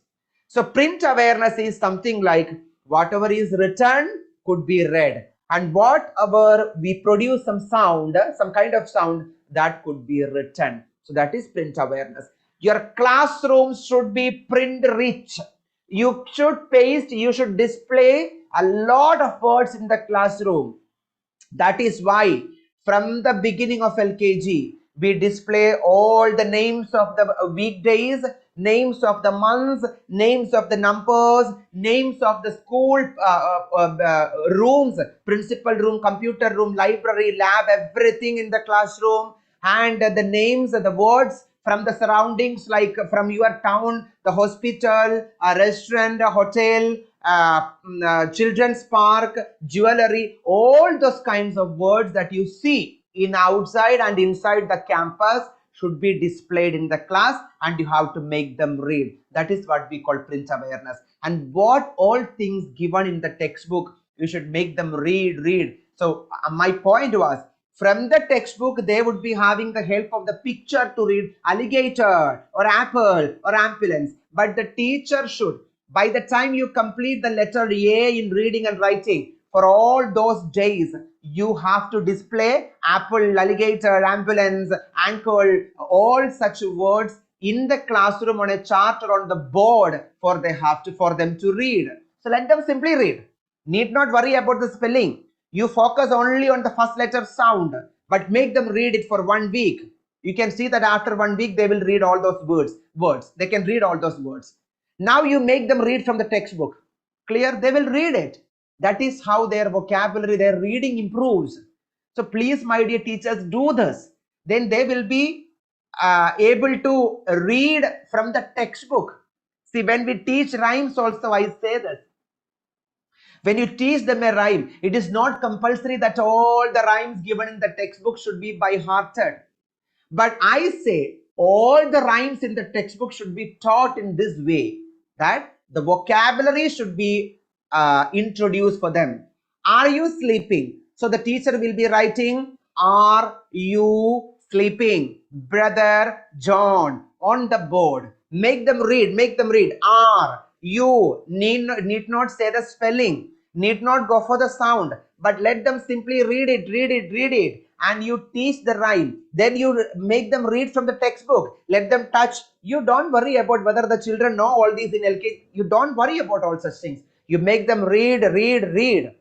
Speaker 5: So print awareness is something like whatever is written could be read, and whatever we produce some sound, some kind of sound, that could be written. So that is print awareness. Your classroom should be print rich. You should paste, you should display a lot of words in the classroom. That is why from the beginning of LKG, we display all the names of the weekdays, names of the months, names of the numbers, names of the school rooms, principal room, computer room, library, lab, everything in the classroom, and the names, the words from the surroundings, like from your town, the hospital, a restaurant, a hotel, children's park, jewelry, all those kinds of words that you see in outside and inside the campus should be displayed in the class, and you have to make them read. That is what we call print awareness. And what all things given in the textbook, you should make them read. So my point was, from the textbook, they would be having the help of the picture to read alligator or apple or ambulance. But the teacher should, by the time you complete the letter A in reading and writing, for all those days, you have to display apple, alligator, ambulance, ankle, all such words in the classroom on a chart or on the board for them to read. So let them simply read. Need not worry about the spelling. You focus only on the first letter sound, but make them read it for 1 week. You can see that after 1 week, they will read all those words. They can read all those words. Now you make them read from the textbook. Clear? They will read it. That is how their vocabulary, their reading improves. So please, my dear teachers, do this. Then they will be able to read from the textbook. See, when we teach rhymes also, I say this. When you teach them a rhyme, it is not compulsory that all the rhymes given in the textbook should be by hearted. But I say all the rhymes in the textbook should be taught in this way, that the vocabulary should be introduced for them. Are you sleeping? So the teacher will be writing, are you sleeping? Brother John on the board. Make them read, make them read. Are you need not say the spelling, need not go for the sound, but let them simply read it, read it, read it. And you teach the rhyme. Then you make them read from the textbook. Let them touch. You don't worry about whether the children know all these in LK. You don't worry about all such things. You make them read, read, read.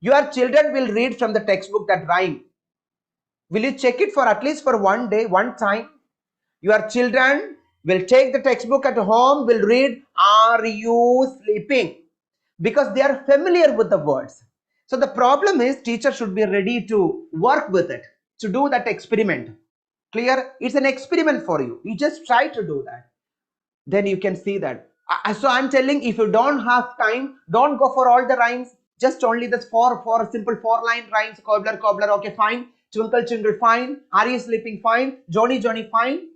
Speaker 5: Your children will read from the textbook that rhyme. Will you check it for at least for one day, one time? Your children will take the textbook at home, will read, are you sleeping? Because they are familiar with the words. So the problem is teacher should be ready to work with it, to do that experiment. Clear? It's an experiment for you. You just try to do that. Then you can see that. So I'm telling, if you don't have time, don't go for all the rhymes. Just only this four simple 4-line rhymes. Cobbler, cobbler, okay, fine. Twinkle, twinkle, fine. Are you sleeping? Fine. Johnny, Johnny, fine.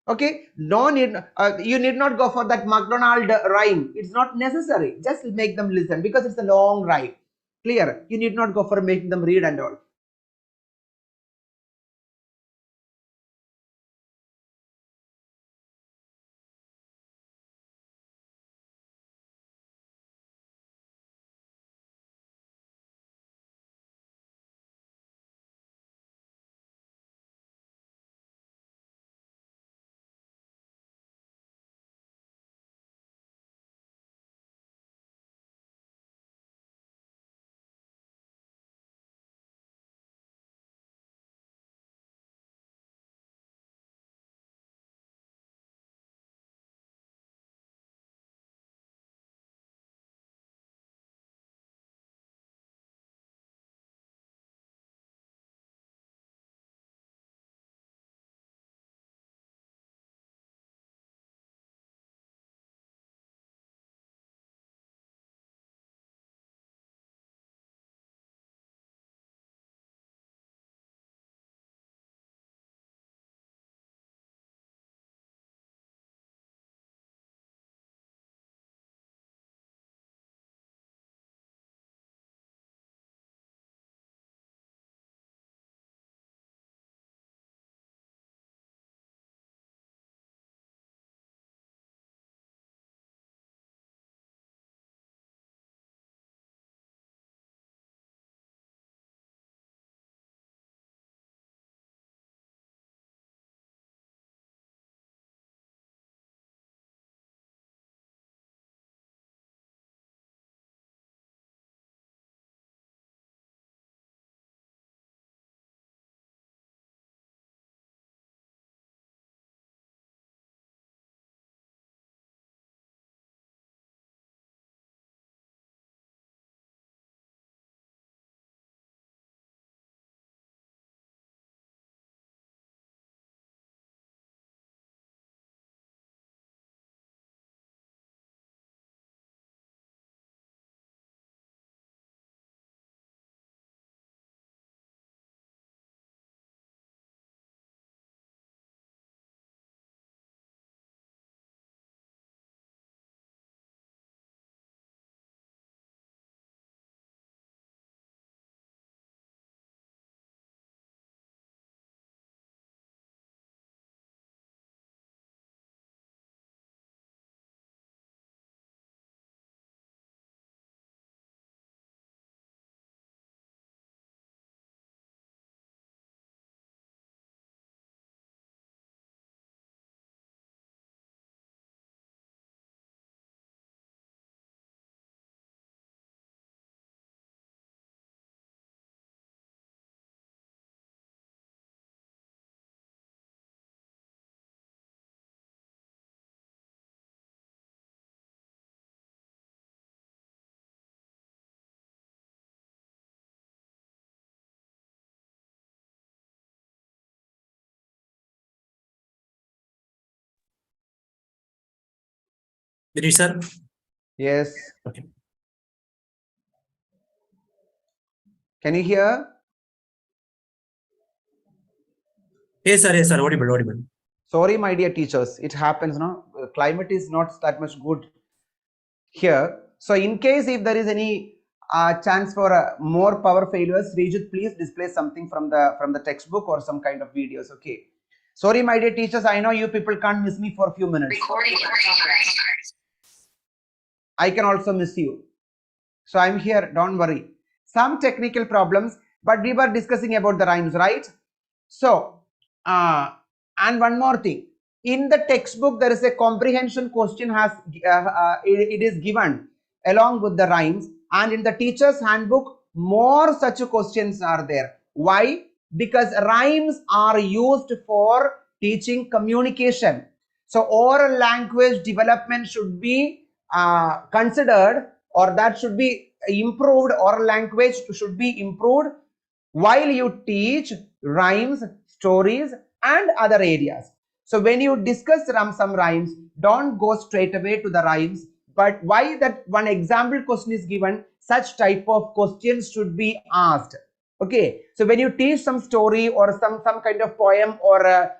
Speaker 5: Okay, no need, you need not go for that McDonald rhyme. It's not necessary. Just make them listen because it's a long rhyme. Clear? You need not go for making them read and all.
Speaker 3: Did sir?
Speaker 5: Yes.
Speaker 3: Okay.
Speaker 5: Can you hear?
Speaker 3: Yes, sir. Audible, audible.
Speaker 5: Sorry, my dear teachers, it happens, no? Climate is not that much good here. So in case if there is any chance for more power failures, Rejit, please display something from the textbook or some kind of videos. Okay. Sorry, my dear teachers, I know you people can't miss me for a few minutes. I can also miss you. So I'm here, don't worry. Some technical problems, but we were discussing about the rhymes, right? So, and one more thing. In the textbook, there is a comprehension question it is given along with the rhymes, and in the teacher's handbook, more such questions are there. Why? Because rhymes are used for teaching communication. So oral language development should be considered, or that should be improved. Oral language should be improved while you teach rhymes, stories, and other areas. So when you discuss some rhymes, don't go straight away to the rhymes, but why that one example question is given, such type of questions should be asked. Okay, so when you teach some story or some kind of poem or a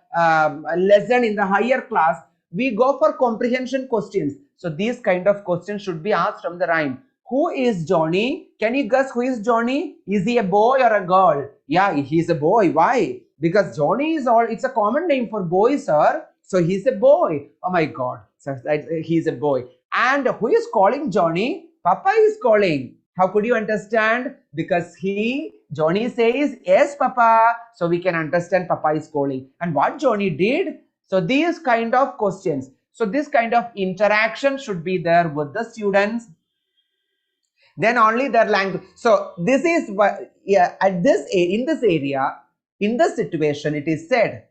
Speaker 5: lesson in the higher class, we go for comprehension questions. So these kind of questions should be asked from the rhyme. Who is Johnny? Can you guess who is Johnny? Is he a boy or a girl? Yeah, he's a boy. Why? Because Johnny is it's a common name for boy, sir. So he's a boy. Oh my God. So he's a boy. And who is calling Johnny? Papa is calling. How could you understand? Because Johnny says, yes, Papa. So we can understand Papa is calling. And what Johnny did? So these kind of questions. So this kind of interaction should be there with the students. Then only their language. So this is what, yeah, in this area, in this situation, it is said,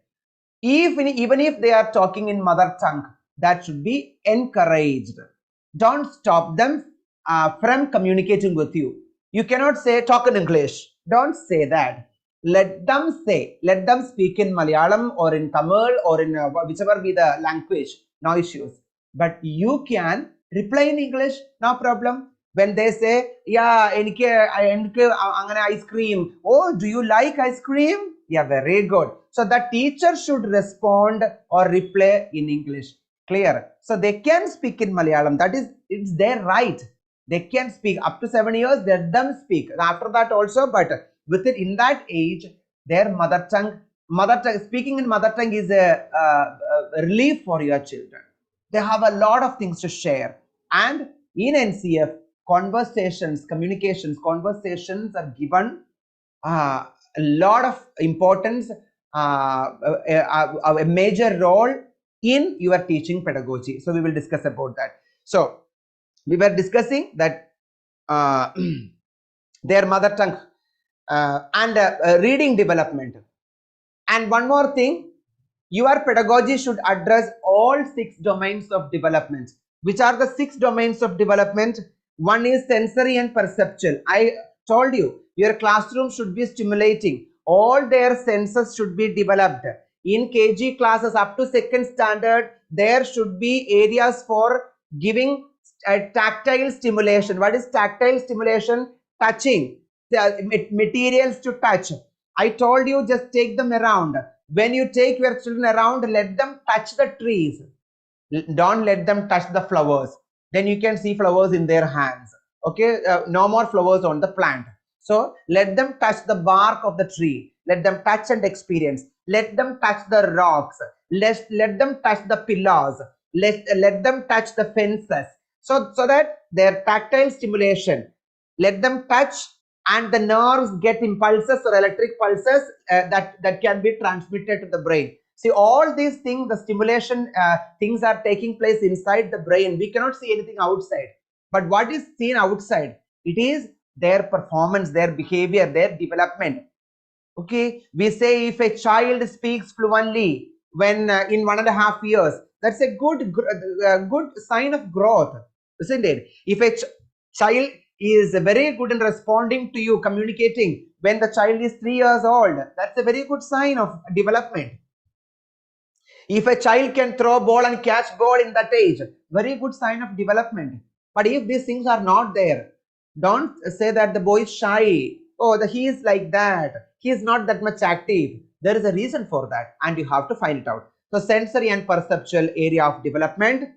Speaker 5: even if they are talking in mother tongue, that should be encouraged. Don't stop them from communicating with you. You cannot say talk in English. Don't say that. Let them speak in Malayalam or in Tamil or in whichever be the language. No issues. But you can reply in English. No problem. When they say, yeah, ice cream. Oh, do you like ice cream? Yeah, very good. So the teacher should respond or reply in English. Clear? So they can speak in Malayalam. That is, it's their right. They can speak up to 7 years. Let them speak. After that also, but within in that age, their mother tongue, speaking in mother tongue is a relief for your children. They have a lot of things to share. And in NCF, conversations are given a lot of importance, a major role in your teaching pedagogy. So we will discuss about that. So we were discussing that their mother tongue and reading development. And one more thing, your pedagogy should address all 6 domains of development. Which are the 6 domains of development? One is sensory and perceptual. I told you, your classroom should be stimulating. All their senses should be developed. In KG classes up to 2nd standard, there should be areas for giving tactile stimulation. What is tactile stimulation? Touching materials to touch. I told you, just take them around. When you take your children around, let them touch the trees. Don't let them touch the flowers. Then you can see flowers in their hands. Okay, no more flowers on the plant. So let them touch the bark of the tree. Let them touch and experience. Let them touch the rocks. Let them touch the pillars. Let them touch the fences. So that their tactile stimulation. Let them touch, and the nerves get impulses or electric pulses that can be transmitted to the brain. See, all these things, the stimulation things are taking place inside the brain. We cannot see anything outside. But what is seen outside? It is their performance, their behavior, their development. Okay, we say if a child speaks fluently when in 1.5 years, that's a good sign of growth, isn't it? If a child is very good in responding to you, communicating when the child is 3 years old, that's a very good sign of development. If a child can throw ball and catch ball in that age, very good sign of development. But if these things are not there, don't say that the boy is shy. Oh, he is like that. He is not that much active. There is a reason for that, and you have to find it out. So sensory and perceptual area of development,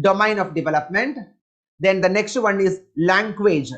Speaker 5: domain of development. Then the next one is language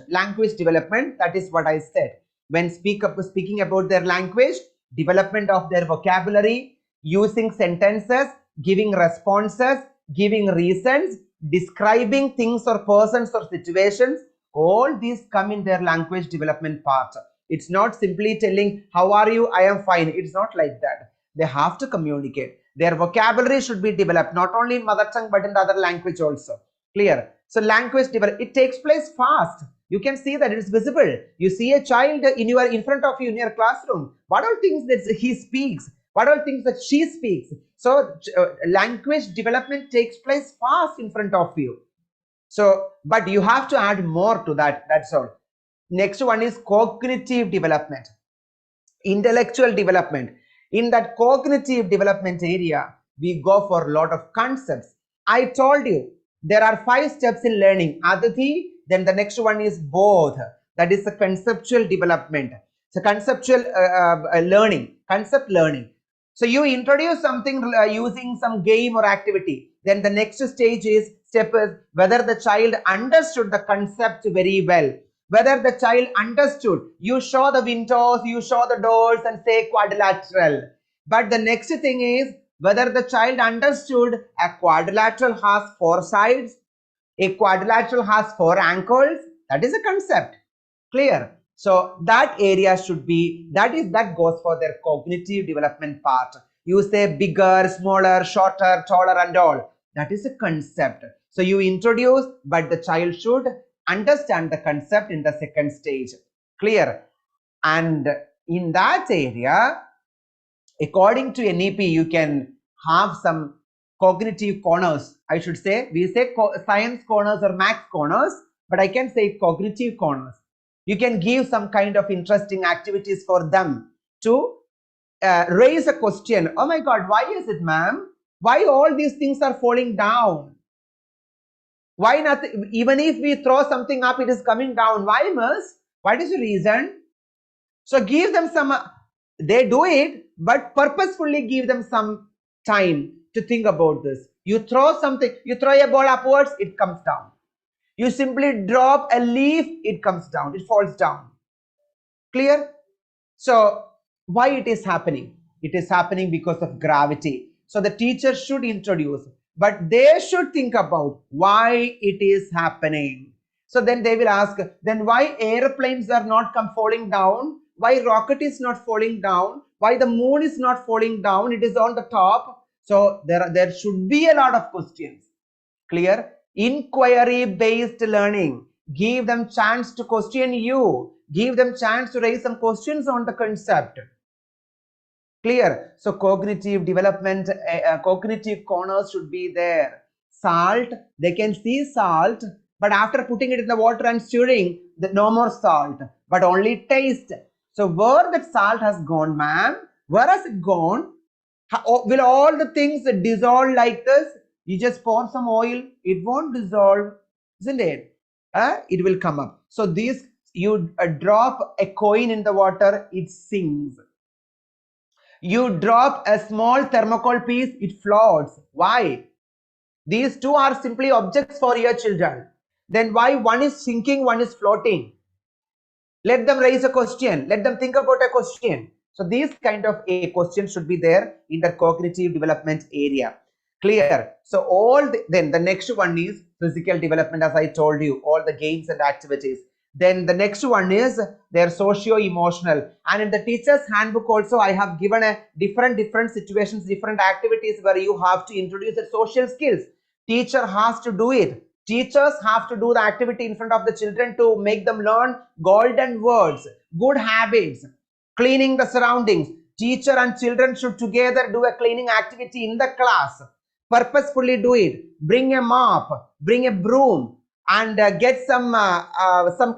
Speaker 5: development. That is what I said. When speaking about their language, development of their vocabulary, using sentences, giving responses, giving reasons, describing things or persons or situations, all these come in their language development part. It's not simply telling, how are you? I am fine. It's not like that. They have to communicate. Their vocabulary should be developed, not only in mother tongue, but in the other language also. Clear? So language development, it takes place fast. You can see that it is visible. You see a child in front of you in your classroom. What are things that he speaks? What are things that she speaks? So language development takes place fast in front of you. So, but you have to add more to that. That's all. Next one is cognitive development, intellectual development. In that cognitive development area, we go for a lot of concepts. I told you there are 5 steps in learning. Aditi, then the next one is both. That is the conceptual development. So conceptual learning, concept learning. So you introduce something using some game or activity. Then the next step is whether the child understood the concept very well. Whether the child understood. You show the windows, you show the doors and say quadrilateral. But the next thing is whether the child understood a quadrilateral has 4 sides, a quadrilateral has 4 angles. That is a concept. Clear? So that area should be, that goes for their cognitive development part. You say bigger, smaller, shorter, taller and all. That is a concept. So you introduce, but the child should understand the concept in the second stage. Clear? And in that area, according to NEP, you can have some cognitive corners. I should say, we say science corners or maths corners, but I can say cognitive corners. You can give some kind of interesting activities for them to raise a question. Oh my God, why is it, ma'am? Why all these things are falling down? Why nothing? Even if we throw something up, it is coming down. Why, miss? What is the reason? So give them some, they do it, but purposefully give them some time to think about this. You throw something, you throw a ball upwards, it comes down. You simply drop a leaf, it comes down, it falls down. Clear? So why it is happening? It is happening because of gravity. So the teacher should introduce, but they should think about why it is happening. So then they will ask, then why airplanes are not falling down? Why rocket is not falling down? Why the moon is not falling down? It is on the top. So there should be a lot of questions. Clear? Inquiry based learning. Give them chance to question you. Give them chance to raise some questions on the concept. Clear? So cognitive development, cognitive corners should be there. Salt, they can see salt, but after putting it in the water and stirring, no more salt, but only taste. So where that salt has gone, ma'am? Where has it gone? Will all the things dissolve like this? You just pour some oil, it won't dissolve, isn't it? It will come up. So this, you drop a coin in the water, it sinks. You drop a small thermocol piece, it floats. Why? These two are simply objects for your children. Then why one is sinking, one is floating? Let them raise a question. Let them think about a question. So these kind of a question should be there in the cognitive development area. Clear? So then the next one is physical development, as I told you, all the games and activities. Then the next one is their socio-emotional. And in the teacher's handbook also, I have given a different situations, different activities where you have to introduce the social skills. Teacher has to do it. Teachers have to do the activity in front of the children to make them learn golden words, good habits, cleaning the surroundings. Teacher and children should together do a cleaning activity in the class. Purposefully do it. Bring a mop, bring a broom, and get some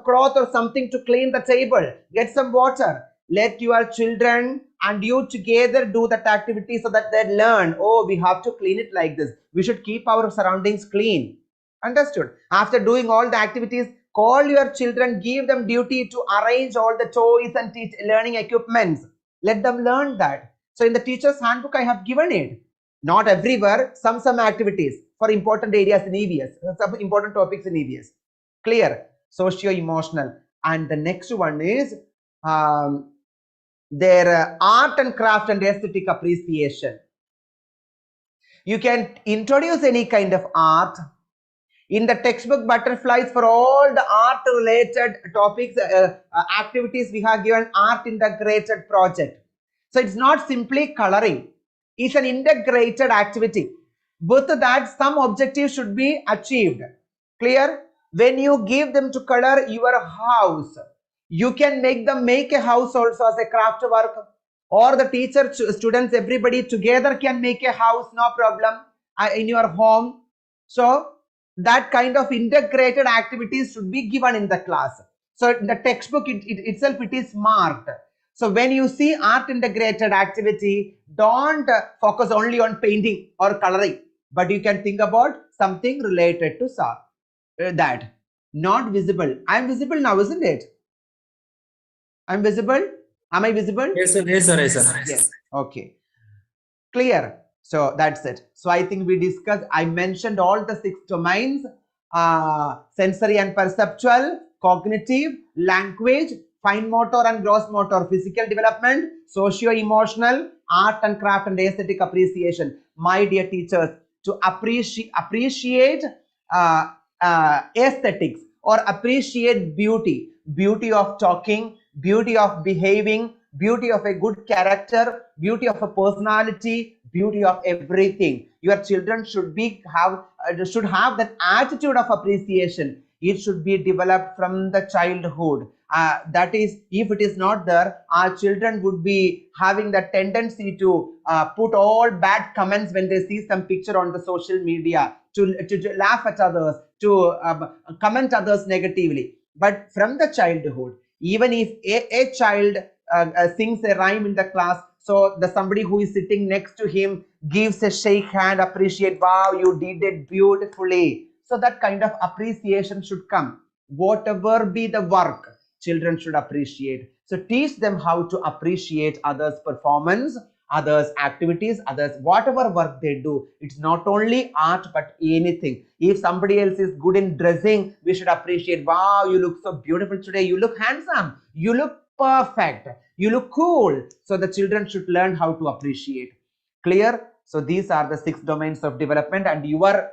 Speaker 5: cloth or something to clean the table. Get some water. Let your children and you together do that activity so that they learn, oh, we have to clean it like this. We should keep our surroundings clean. Understood? After doing all the activities, call your children, give them duty to arrange all the toys and learning equipments. Let them learn that. So in the teacher's handbook, I have given it. Not everywhere, some activities for important areas in EVS, some important topics in EVS. Clear? Socio-emotional. And the next one is their art and craft and aesthetic appreciation. You can introduce any kind of art. In the textbook butterflies, for all the art related topics, activities, we have given art integrated project. So it's not simply coloring, it's an integrated activity. With that, some objectives should be achieved. Clear? When you give them to color your house, you can make them make a house also as a craft work, or the teacher, students, everybody together can make a house, no problem, in your home. So that kind of integrated activities should be given in the class. So in the textbook itself, it is marked. So when you see art integrated activity, don't focus only on painting or coloring, but you can think about something related to that. Not visible. I am visible now, isn't it? I am visible. Am I visible?
Speaker 3: Yes, sir. Yes, sir. Yes, sir.
Speaker 5: Yes. Okay. Clear. So that's it. So I think we discussed, I mentioned all the 6 domains, sensory and perceptual, cognitive, language, fine motor and gross motor, physical development, socio-emotional, art and craft and aesthetic appreciation. My dear teachers, to appreciate aesthetics or appreciate beauty, beauty of talking, beauty of behaving, beauty of a good character, beauty of a personality, beauty of everything. Your children should have that attitude of appreciation. It should be developed from the childhood. That is, if it is not there, our children would be having the tendency to put all bad comments when they see some picture on the social media, to laugh at others, to comment others negatively. But from the childhood, even if a child sings a rhyme in the class, so the somebody who is sitting next to him gives a shake hand, appreciate, wow, you did it beautifully. So that kind of appreciation should come. Whatever be the work, children should appreciate. So teach them how to appreciate others' performance, others' activities, others, whatever work they do. It's not only art, but anything. If somebody else is good in dressing, we should appreciate, wow, you look so beautiful today, you look handsome, you look perfect, you look cool. So the children should learn how to appreciate. Clear? So these are the 6 domains of development, and your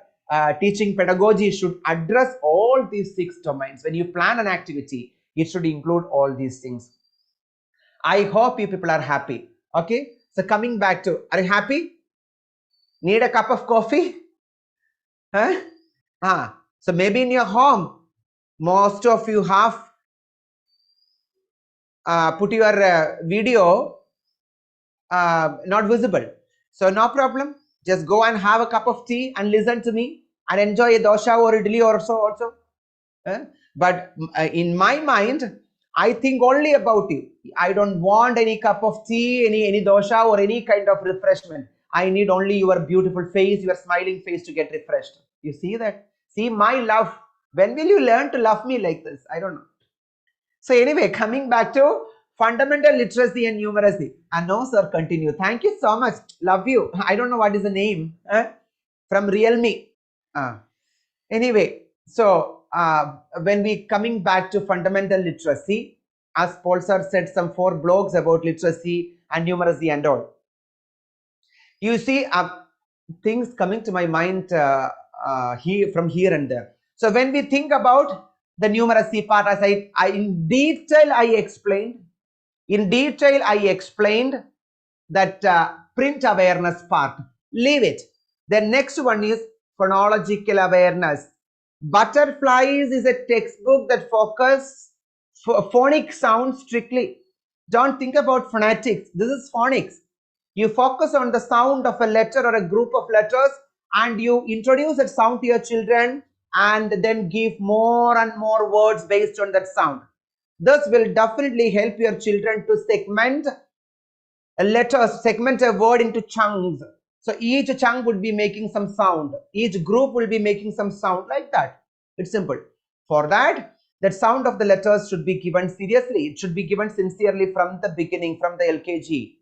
Speaker 5: teaching pedagogy should address all these 6 domains. When you plan an activity, it should include all these things. I hope you people are happy. Okay, so coming back to, are you happy? Need a cup of coffee? Huh? So maybe in your home, most of you have put your video not visible. So no problem. Just go and have a cup of tea and listen to me and enjoy a dosha or idli or so also. But in my mind, I think only about you. I don't want any cup of tea, any dosha or any kind of refreshment. I need only your beautiful face, your smiling face to get refreshed. You see that? See my love. When will you learn to love me like this? I don't know. So anyway, coming back to fundamental literacy and numeracy. No, sir, continue. Thank you so much. Love you. I don't know what is the name. From Realme. Anyway, so when we coming back to fundamental literacy, as Paul sir said, some 4 blogs about literacy and numeracy and all. You see things coming to my mind from here and there. So when we think about the numeracy part, as I in detail explained that print awareness part. Leave it. The next one is phonological awareness. Butterflies is a textbook that focuses phonic sounds strictly. Don't think about phonetics. This is phonics. You focus on the sound of a letter or a group of letters, and you introduce that sound to your children and then give more and more words based on that sound. This will definitely help your children to segment a word into chunks. So each chunk would be making some sound. Each group will be making some sound, like that. It's simple. For that sound of the letters should be given seriously. It should be given sincerely from the beginning, from the LKG.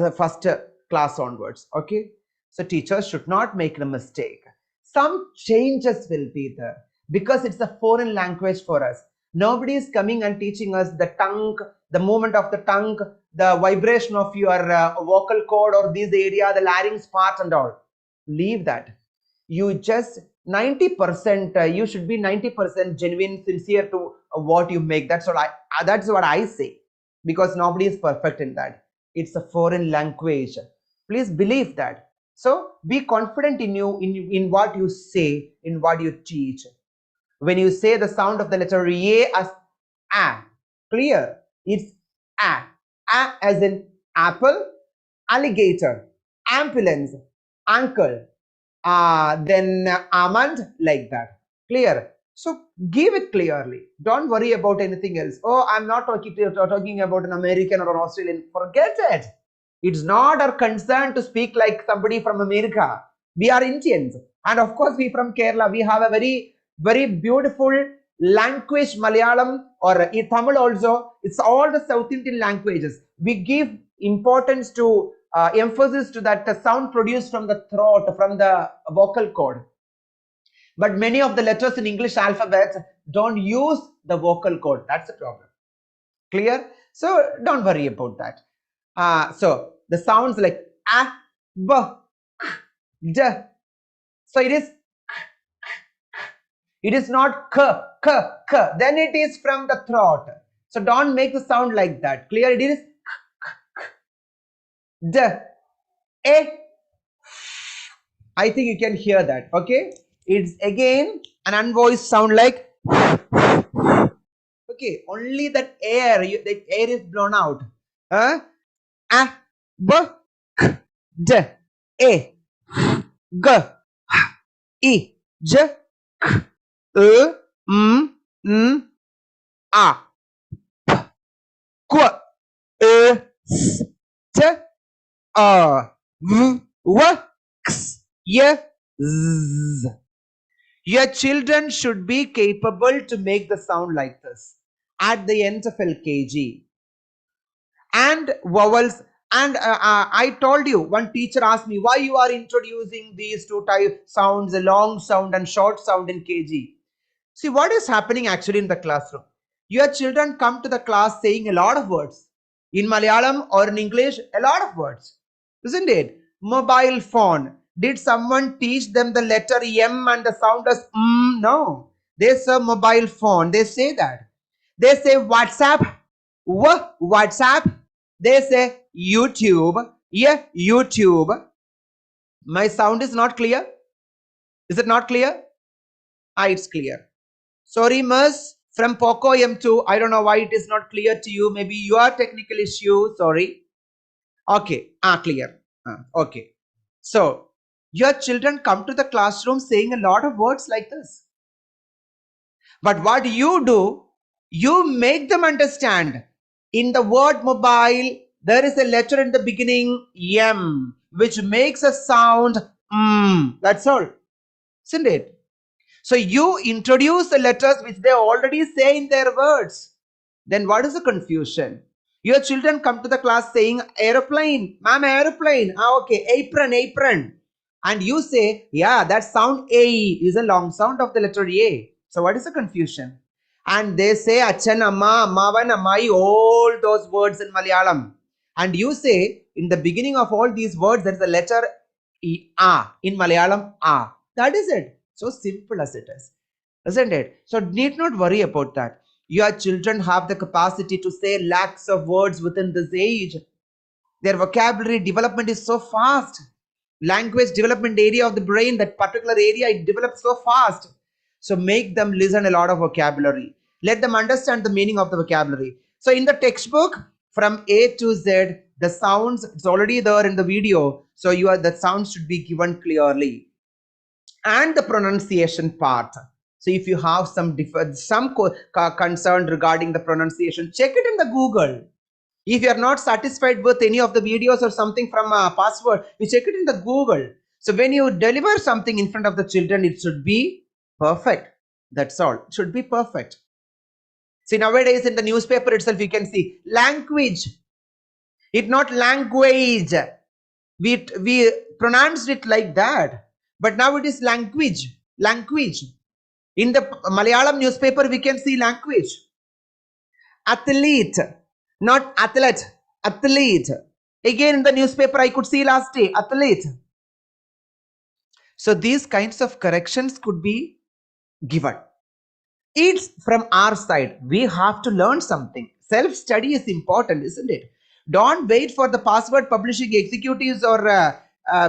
Speaker 5: the first class onwards. Okay, so teachers should not make a mistake. Some changes will be there because it's a foreign language for us. Nobody is coming and teaching us the tongue, the movement of the tongue, the vibration of your vocal cord or this area, the larynx part and all. Leave that. You just 90%, you should be 90% genuine, sincere to what you make. That's what I say, because nobody is perfect in that. It's a foreign language. Please believe that. So be confident in you, in what you say, in what you teach. When you say the sound of the letter A as A, clear, it's A. A as in apple, alligator, ambulance, uncle, then almond, like that. Clear? So give it clearly. Don't worry about anything else. Oh, I'm not talking about an American or an Australian. Forget it. It's not our concern to speak like somebody from America. We are Indians. And of course, we from Kerala. We have a very, very beautiful language, Malayalam or Tamil also. It's all the South Indian languages. We give importance to emphasis to that the sound produced from the throat, from the vocal cord. But many of the letters in English alphabet don't use the vocal cord. That's the problem. Clear? So don't worry about that. So the sounds like a, b, d. So it is not k, k, k. Then it is from the throat. So don't make the sound like that. Clear? It is d, a. I think you can hear that. Okay, it's again an unvoiced sound like. Okay, only that air, the air is blown out. A, b, k, d, a, g, I, j, k, m, n, a, p, qu, s, t, a, v, w, x, y, z. Your children should be capable to make the sound like this at the end of LKG. And vowels. And I told you, one teacher asked me, why you are introducing these two type sounds, a long sound and short sound in KG. See, what is happening actually in the classroom? Your children come to the class saying a lot of words. In Malayalam or in English, a lot of words. Isn't it? Mobile phone. Did someone teach them the letter M and the sound as No. They say mobile phone. They say that. They say WhatsApp. WhatsApp. They say YouTube. Yeah, YouTube. My sound is not clear. Is it not clear? It's clear. Sorry, Miss, from Poco M2. I don't know why it is not clear to you. Maybe your technical issue. Sorry. Okay. Clear. Okay. So, your children come to the classroom saying a lot of words like this. But what you do, you make them understand. In the word mobile, there is a letter in the beginning, M, which makes a sound, That's all. Isn't it? So you introduce the letters which they already say in their words. Then what is the confusion? Your children come to the class saying aeroplane, ma'am, aeroplane. Okay, apron, apron. And you say, yeah, that sound A is a long sound of the letter A. So what is the confusion? And they say Achan, Amma, Ammavan, Ammai, all those words in Malayalam. And you say, in the beginning of all these words, there is a letter A. In Malayalam, A. That is it. So simple as it is. Isn't it? So need not worry about that. Your children have the capacity to say lakhs of words within this age. Their vocabulary development is so fast. Language development area of the brain, that particular area, it develops so fast. So make them listen a lot of vocabulary. Let them understand the meaning of the vocabulary. So in the textbook, from A to Z, the sounds, it's already there in the video. So the sounds should be given clearly. And the pronunciation part. So if you have some concern regarding the pronunciation, check it in the Google. If you are not satisfied with any of the videos or something from a password, you check it in the Google. So when you deliver something in front of the children, it should be perfect. That's all. It should be perfect. See, nowadays in the newspaper itself, you can see language. It not language. We pronounced it like that, but now it is language. Language. In the Malayalam newspaper, we can see language. Athlete, not athlete. Athlete. Again in the newspaper, I could see last day athlete. So these kinds of corrections could be given. It's from our side. We have to learn something. Self-study is important, isn't it? Don't wait for the password publishing executives or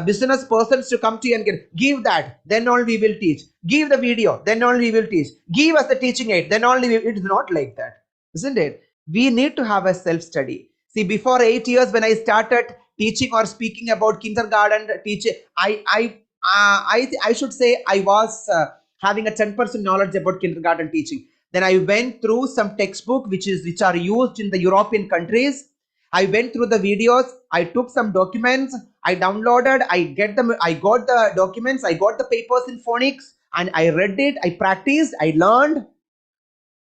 Speaker 5: business persons to come to you and give that, then only we will teach. Give the video, then only we will teach. Give us the teaching aid, then only it is not like that, isn't it? We need to have a self-study. See, before 8 years when I started teaching or speaking about kindergarten teaching, I should say I was having a 10% knowledge about kindergarten teaching. Then I went through some textbook which are used in the European countries. I went through the videos. I took some documents. I downloaded. I got the documents. I got the papers in phonics, and I read it. I practiced. I learned.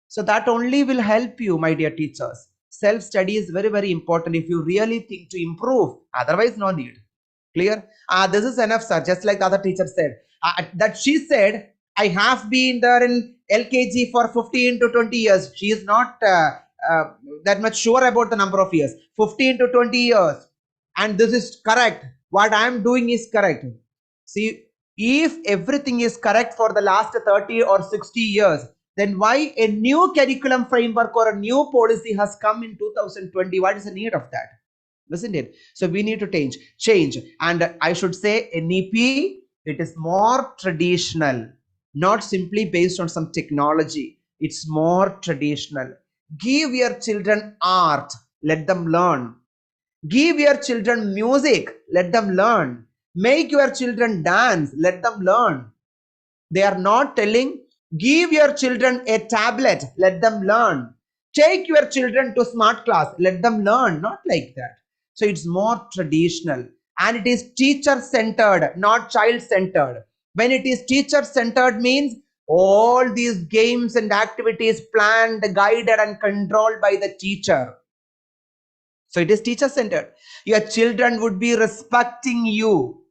Speaker 5: So that only will help you, my dear teachers. Self-study is very, very important if you really think to improve. Otherwise, no need. Clear? This is enough, sir. Just like the other teacher said. That she said, I have been there in LKG for 15 to 20 years. She is not that much sure about the number of years. 15 to 20 years. And this is correct. What I am doing is correct. See, if everything is correct for the last 30 or 60 years, then why a new curriculum framework or a new policy has come in 2020? What is the need of that? Isn't it? So we need to change. And I should say NEP, it is more traditional, not simply based on some technology. It's more traditional. Give your children art, let them learn. Give your children music, let them learn. Make your children dance, let them learn. They are not telling, give your children a tablet, let them learn. Take your children to smart class, let them learn. Not like that. So it's more traditional, and it is teacher centered, not child centered. When it is teacher centered means all these games and activities planned, guided and controlled by the teacher. So it is teacher centered. Your children would be respecting you.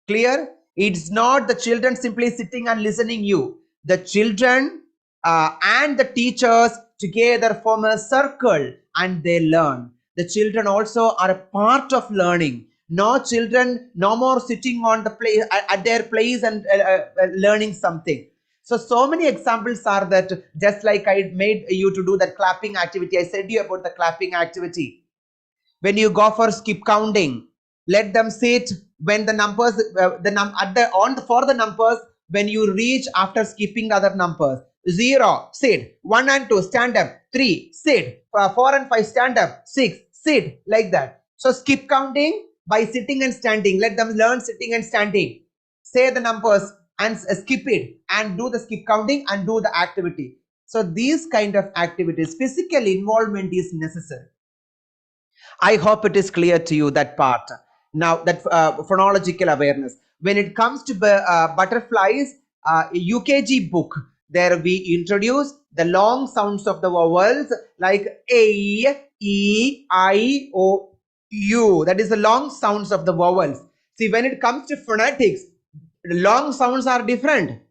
Speaker 5: Clear? It's not the children simply sitting and listening you. The children and the teachers together form a circle and they learn. The children also are a part of learning. No children, no more sitting on the place at their place and learning something. So many examples are that, just like I made you to do that clapping activity. I said to you about the clapping activity. When you go for skip counting, let them sit when the numbers for the numbers. When you reach after skipping other numbers, 0 sit, 1 and 2 stand up, 3 sit, 4 and 5 stand up, 6 sit, like that. So skip counting by sitting and standing. Let them learn sitting and standing. Say the numbers and skip it and do the skip counting and do the activity. So these kind of activities, physical involvement is necessary. I hope it is clear to you, that part. Now, that phonological awareness. When it comes to butterflies, UKG book, there we introduce the long sounds of the vowels like A, E, I, O, U. That is the long sounds of the vowels. See, when it comes to phonetics, long sounds are different.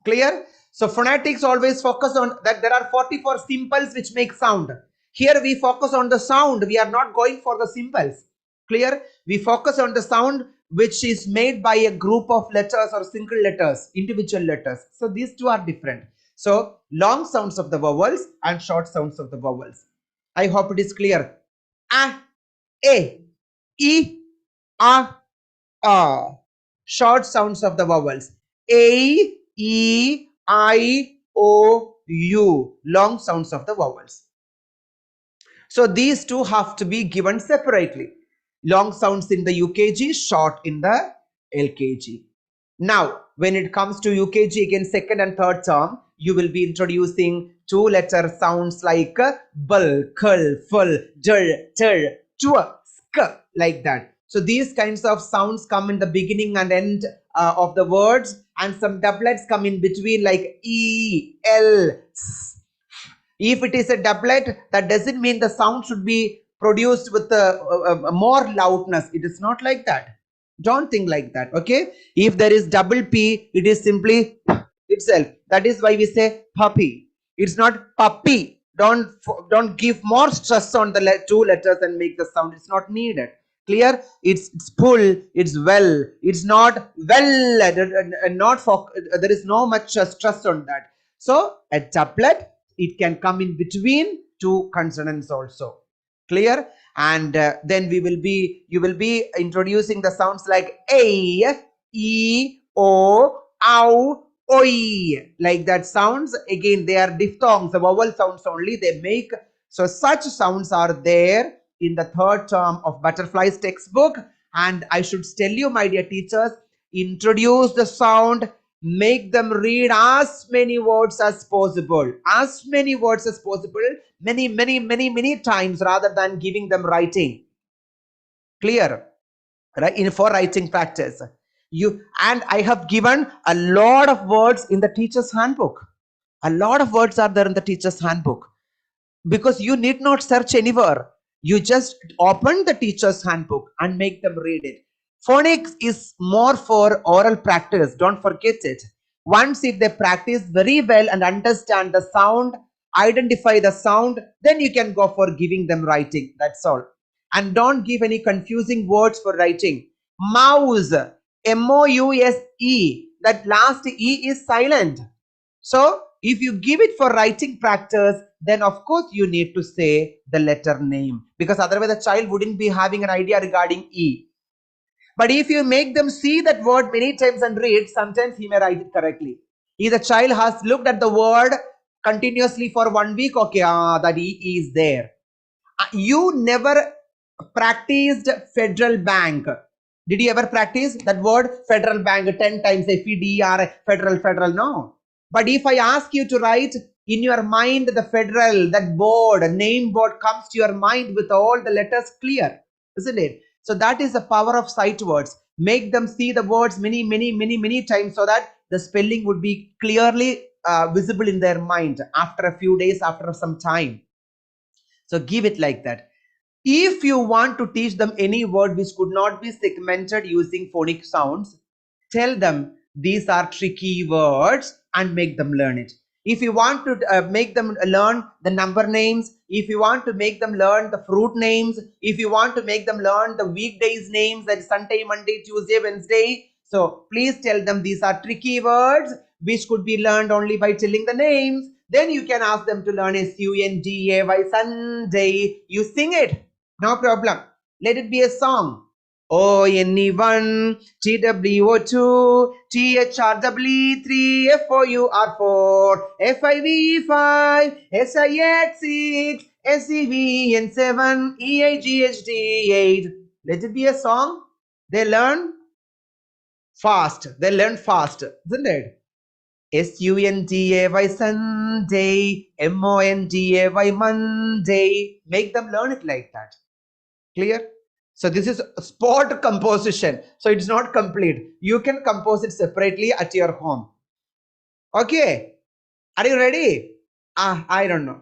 Speaker 5: Clear? So phonetics always focus on that there are 44 symbols which make sound. Here we focus on the sound. We are not going for the symbols. Clear? We focus on the sound which is made by a group of letters or single letters, individual letters. So these two are different. So long sounds of the vowels and short sounds of the vowels. I hope it is clear. A, E, A. Short sounds of the vowels. A, E, I, O, U. Long sounds of the vowels. So these two have to be given separately. Long sounds in the UKG, short in the LKG. Now, when it comes to UKG, again, second and third term, you will be introducing two-letter sounds like bul, kul, ful, dul, tur, chua, sk, like that. So these kinds of sounds come in the beginning and end of the words, and some doublets come in between like E, L, S. If it is a doublet, that doesn't mean the sound should be produced with more loudness. It is not like that. Don't think like that. Okay, if there is double P, it is simply itself. That is why we say puppy. It's not puppy. Don't give more stress on the two letters and make the sound. It's not needed. Clear? It's full. It's well. It's not well. Not for. There is no much stress on that. So a doublet, it can come in between two consonants also. Clear? And then you will be introducing the sounds like a, e, o, ow, oi, like that sounds. Again, they are diphthongs, the vowel sounds only they make. So such sounds are there in the third term of Butterfly's textbook. And I should tell you, my dear teachers, introduce the sound, make them read as many words as possible, many times, rather than giving them writing. Clear? Right? For writing practice, and I have given a lot of words in the teacher's handbook. A lot of words are there in the teacher's handbook, because you need not search anywhere. You just open the teacher's handbook and make them read it. Phonics is more for oral practice. Don't forget it. Once if they practice very well and understand the sound, identify the sound, then you can go for giving them writing. That's all. And don't give any confusing words for writing. Mouse, M-O-U-S-E, that last E is silent. So if you give it for writing practice, then of course you need to say the letter name, because otherwise the child wouldn't be having an idea regarding E. But if you make them see that word many times and read, sometimes he may write it correctly. If the child has looked at the word continuously for 1 week, okay, that E is there. You never practiced Federal Bank. Did you ever practice that word Federal Bank 10 times? F-E-D-R, Federal, no. But if I ask you to write in your mind the Federal, that board, name board comes to your mind with all the letters clear, isn't it? So that is the power of sight words. Make them see the words many times, so that the spelling would be clearly visible in their mind after a few days, after some time. So give it like that. If you want to teach them any word which could not be segmented using phonic sounds, tell them these are tricky words and make them learn it. If you want to make them learn the number names, if you want to make them learn the fruit names, if you want to make them learn the weekdays names, like Sunday, Monday, Tuesday, Wednesday, so please tell them these are tricky words which could be learned only by telling the names. Then you can ask them to learn S-U-N-D-A-Y, Sunday. You sing it. No problem. Let it be a song. O-N-E-1, T-W-O-2, T-H-R-W-E-3, F-O-U-R-4, F-I-V-E-5, S-I-X-6, S-E-V-N-7, E-I-G-H-D-8. Let it be a song. They learn fast. Isn't it? S-U-N-D-A-Y, Sunday, M-O-N-D-A-Y, Monday. Make them learn it like that. Clear? So this is sport composition. So it's not complete. You can compose it separately at your home. Okay. Are you ready? I don't know.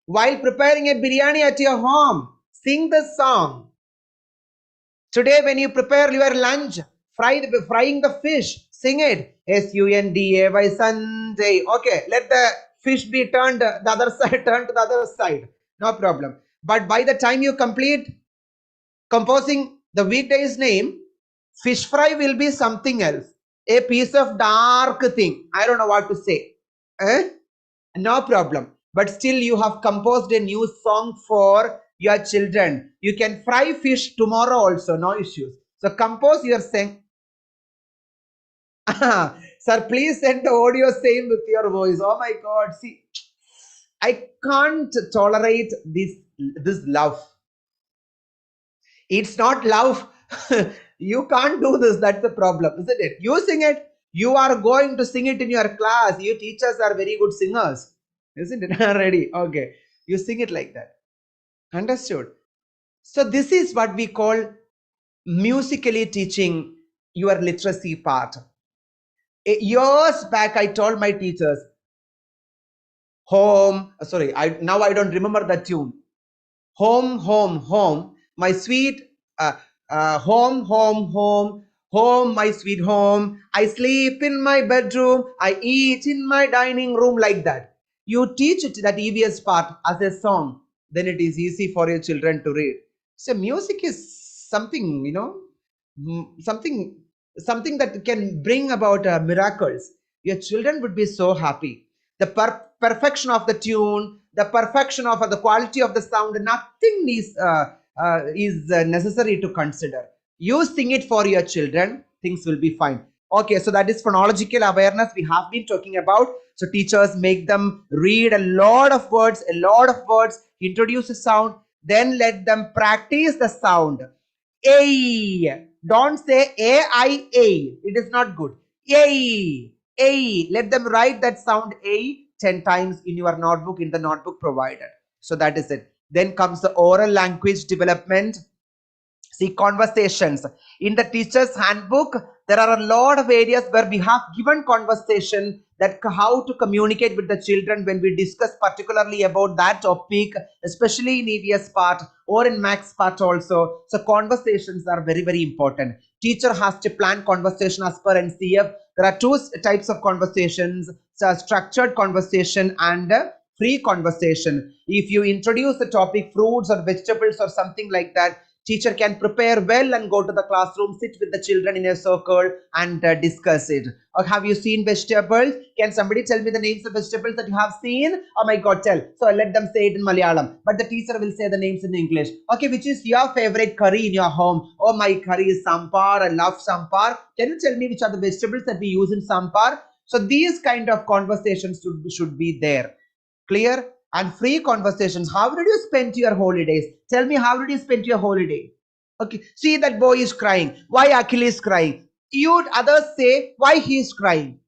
Speaker 5: While preparing a biryani at your home, sing the song. Today when you prepare your lunch, frying the fish, sing it. S-U-N-D-A-Y, Sunday. Okay. Let the fish be turned the other side, turn to the other side. No problem. But by the time you complete composing the weekday's name, fish fry will be something else. A piece of dark thing. I don't know what to say. No problem. But still you have composed a new song for your children. You can fry fish tomorrow also. No issues. So compose your song. Sir, please send the audio same with your voice. Oh my God. See, I can't tolerate this love. It's not love. You can't do this. That's the problem, isn't it? You sing it. You are going to sing it in your class. You teachers are very good singers, isn't it? Ready? Okay. You sing it like that. Understood? So this is what we call musically teaching your literacy part. Years back, I told my teachers, now I don't remember the tune. home, home, home, my sweet home, home, home, home, my sweet home. I sleep in my bedroom. I eat in my dining room, like that. You teach it that EVS part as a song, then it is easy for your children to read. So music is something, something that can bring about miracles. Your children would be so happy. The perfection of the tune, the perfection of the quality of the sound, nothing is necessary to consider. You sing it for your children, things will be fine. Okay, so that is phonological awareness we have been talking about. So teachers make them read a lot of words, introduce a sound, then let them practice the sound. A. Don't say A-I-A. It is not good. A. A. Let them write that sound A 10 times in your notebook, in the notebook provided. So that is it. Then comes the oral language development. See, conversations. In the teacher's handbook, there are a lot of areas where we have given conversation, that how to communicate with the children when we discuss particularly about that topic, especially in EVS part or in max part also. So conversations are very, very important. Teacher has to plan conversation as per NCF. There are two types of conversations, so structured conversation and free conversation. If you introduce the topic fruits or vegetables or something like that, teacher can prepare well and go to the classroom, sit with the children in a circle and discuss it. Or have you seen vegetables? Can somebody tell me the names of vegetables that you have seen? Oh my God, tell. So let them say it in Malayalam, but the teacher will say the names in English. Okay, which is your favorite curry in your home? Oh, my curry is sampar. I love sampar. Can you tell me which are the vegetables that we use in sampar? So these kind of conversations should be there. Clear? And free conversations. How did you spend your holidays? Tell me, how did you spend your holiday? Okay, see, that boy is crying. Why Akhil is crying? You others say why he is crying.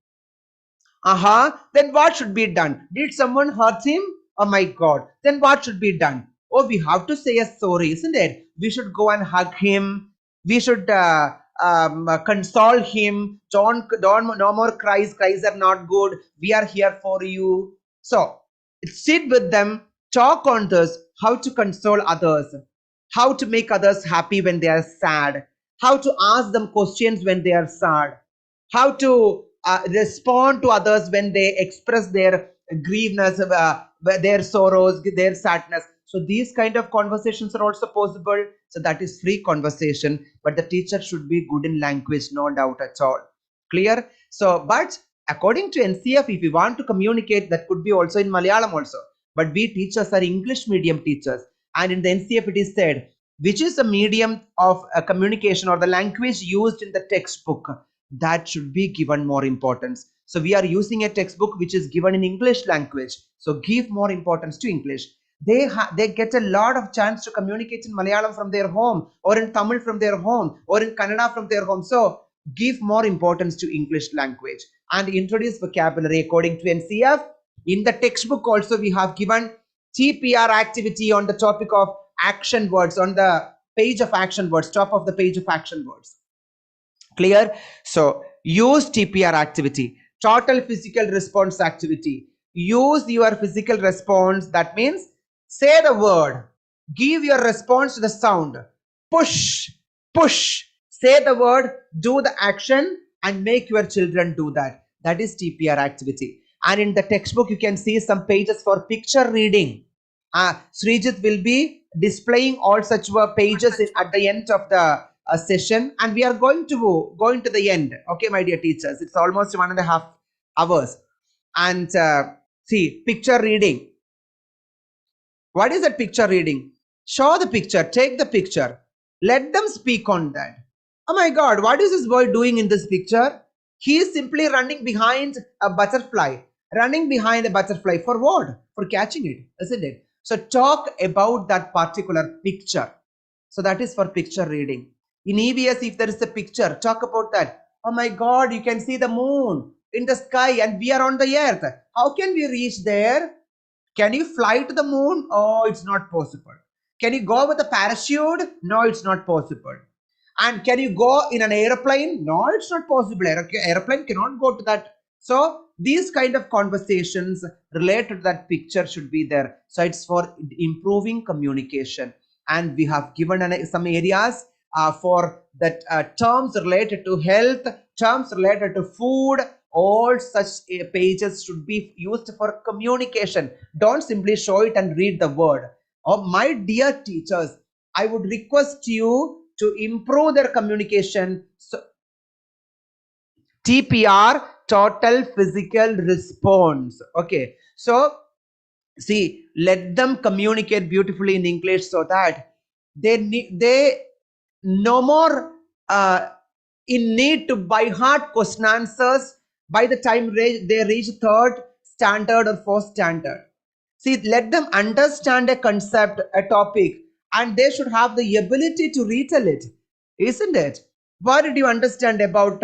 Speaker 5: Then what should be done? Did someone hurt him? Oh my God. Then what should be done? Oh, we have to say a sorry, isn't it? We should go and hug him. We should console him. Don't, no more cries. Cries are not good. We are here for you. So sit with them, talk on this, how to console others, how to make others happy when they are sad, how to ask them questions when they are sad, how to respond to others when they express their grievances, their sorrows, their sadness. So these kind of conversations are also possible. So that is free conversation, but the teacher should be good in language, no doubt at all. Clear? So, but according to NCF, if we want to communicate, that could be also in Malayalam also. But we teachers are English medium teachers, and in the NCF it is said, which is the medium of communication or the language used in the textbook, that should be given more importance. So we are using a textbook which is given in English language. So give more importance to English. They get a lot of chance to communicate in Malayalam from their home, or in Tamil from their home, or in Kannada from their home. So give more importance to English language and introduce vocabulary according to NCF. In the textbook also we have given TPR activity on the topic of action words, on the page of action words, top of the page of action words. Clear? So use TPR activity, total physical response activity. Use your physical response. That means say the word, give your response to the sound, push, push, say the word, do the action, and make your children do that. That is TPR activity. And in the textbook you can see some pages for picture reading. Srijit will be displaying all such pages at the end of the session, and we are going to the end. Okay, my dear teachers, it's almost 1.5 hours. And see, picture reading. What is that picture reading? Show the picture, take the picture, let them speak on that. Oh my God, what is this boy doing in this picture? He is simply running behind a butterfly. Running behind a butterfly for what? For catching it, isn't it? So talk about that particular picture. So that is for picture reading. In EVS, if there is a picture, talk about that. Oh my God, you can see the moon in the sky and we are on the earth. How can we reach there? Can you fly to the moon? Oh, it's not possible. Can you go with a parachute? No, it's not possible. And can you go in an airplane? No, it's not possible. Airplane cannot go to that. So these kind of conversations related to that picture should be there. So it's for improving communication, and we have given some areas for that terms related to health, terms related to food. All such pages should be used for communication. Don't simply show it and read the word. Oh, my dear teachers, I would request you to improve their communication. So, TPR, total physical response. Okay, so see, let them communicate beautifully in English so that they no more in need to by heart question answers by the time they reach third standard or fourth standard. See, let them understand a concept, a topic, and they should have the ability to retell it, isn't it? What did you understand about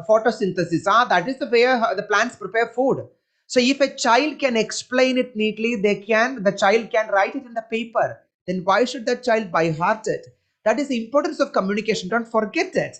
Speaker 5: photosynthesis? That is the way the plants prepare food. So if a child can explain it neatly, the child can write it in the paper. Then why should that child by heart it? That is the importance of communication. Don't forget it.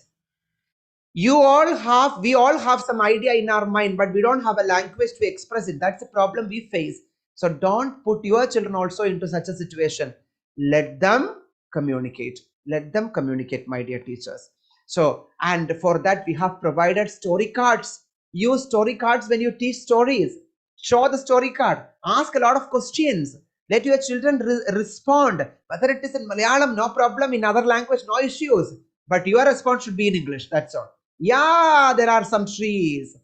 Speaker 5: We all have some idea in our mind, but we don't have a language to express it. That's the problem we face. So don't put your children also into such a situation. Let them communicate. Let them communicate, my dear teachers. So, and for that we have provided story cards. Use story cards when you teach stories. Show the story card. Ask a lot of questions. Let your children respond. Whether it is in Malayalam, no problem. In other language, no issues. But your response should be in English. That's all. Yeah, there are some trees.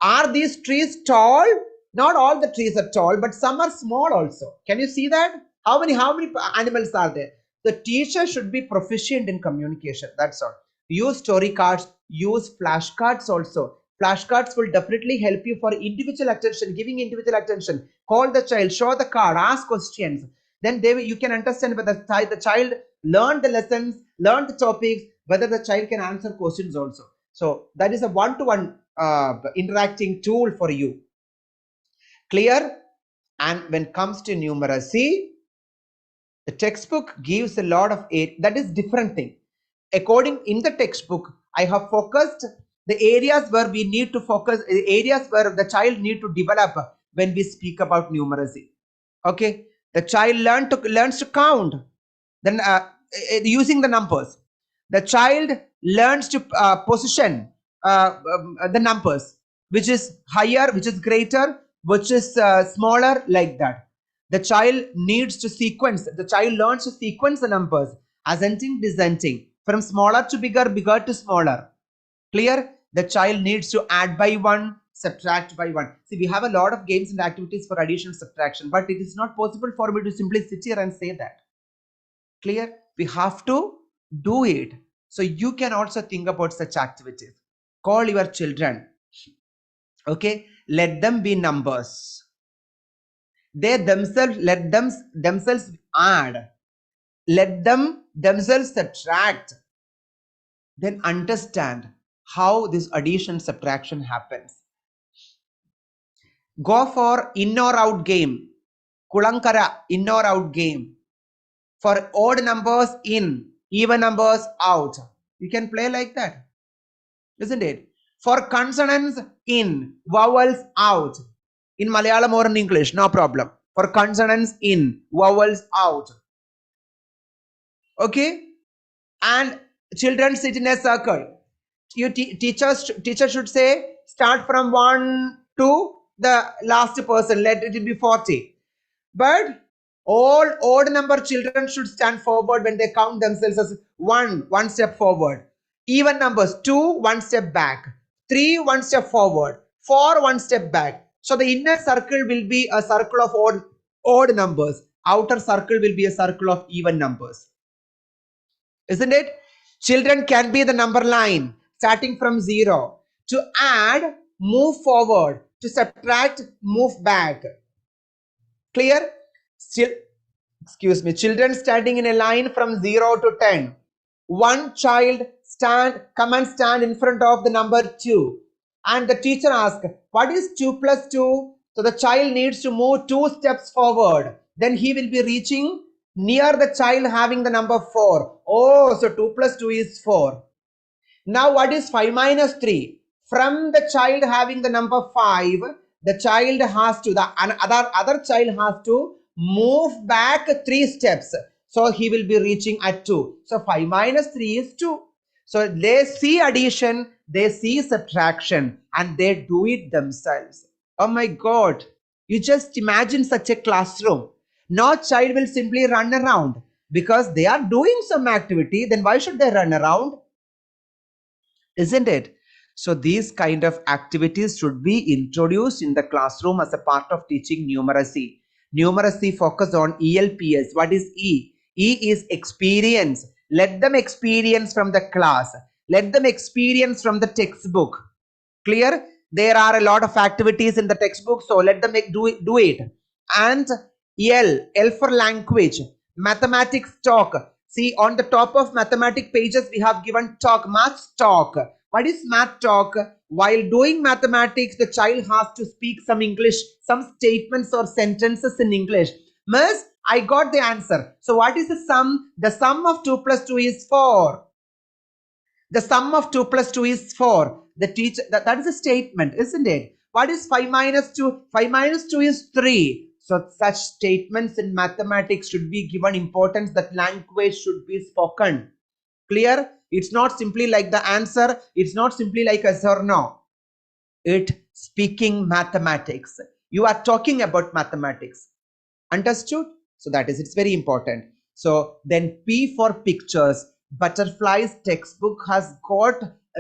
Speaker 5: Are these trees tall? Not all the trees are tall, but some are small also. Can you see that? How many animals are there? The teacher should be proficient in communication. That's all. Use story cards, use flashcards also. Flashcards will definitely help you for individual attention, giving individual attention. Call the child, show the card, ask questions. Then you can understand whether the child learned the lessons, learned the topics, whether the child can answer questions also. So that is a one-to-one interacting tool for you. Clear? And when it comes to numeracy, the textbook gives a lot of it. That is different thing. According in the textbook, I have focused the areas where we need to focus, areas where the child need to develop when we speak about numeracy. Okay, the child learns to count, then using the numbers. The child learns to position the numbers, which is higher, which is greater, which is smaller, like that. The child needs to sequence. The child learns to sequence the numbers, ascending, descending, from smaller to bigger, bigger to smaller. Clear? The child needs to add by 1, subtract by 1. See, we have a lot of games and activities for addition and subtraction, but it is not possible for me to simply sit here and say that. Clear? We have to do it. So you can also think about such activities. Call your children. Okay? Let them be numbers. They themselves, let them themselves add. Let them themselves subtract. Then understand how this addition subtraction happens. Go for in or out game. Kulankara, in or out game. For odd numbers in, even numbers out. You can play like that, isn't it? For consonants in, vowels out. In Malayalam or in English, no problem. For consonants in, vowels out. Okay? And children sit in a circle. Teacher should say, start from 1 to the last person. Let it be 40. But all odd number children should stand forward when they count themselves as 1 step forward. Even numbers 2, 1 step back. 3, 1 step forward. 4, 1 step back. So the inner circle will be a circle of odd numbers. Outer circle will be a circle of even numbers. Isn't it? Children can be the number line starting from 0. To add, move forward. To subtract, move back. Clear? Still, excuse me, children standing in a line from 0 to 10. One child come and stand in front of the number 2. And the teacher asks, what is 2 plus 2? So the child needs to move 2 steps forward. Then he will be reaching near the child having the number 4. Oh, so 2 plus 2 is 4. Now what is 5 minus 3? From the child having the number 5, the child has to, the other child has to move back 3 steps. So he will be reaching at 2. So 5 minus 3 is 2. So they see addition, they see subtraction, and they do it themselves. Oh my God. You just imagine such a classroom. No child will simply run around because they are doing some activity. Then why should they run around? Isn't it? So these kind of activities should be introduced in the classroom as a part of teaching numeracy. Numeracy focus on ELPS. What is E? E is experience. Let them experience from the class. Let them experience from the textbook. Clear? There are a lot of activities in the textbook, so let them do it. And L for language. Mathematics talk. See, on the top of mathematic pages we have given talk, math talk. What is math talk? While doing mathematics, the child has to speak some English, some statements or sentences in English. Miss, I got the answer. So what is the sum? The sum of 2 plus 2 is 4. The sum of 2 plus 2 is 4. The teacher, that is a statement, isn't it? What is 5 minus 2? 5 minus 2 is 3. So such statements in mathematics should be given importance, that language should be spoken. Clear? It's not simply like the answer. It's not simply like a yes or no. It speaking mathematics. You are talking about mathematics. Understood? So that is, it's very important. So then P for pictures. Butterflies textbook has got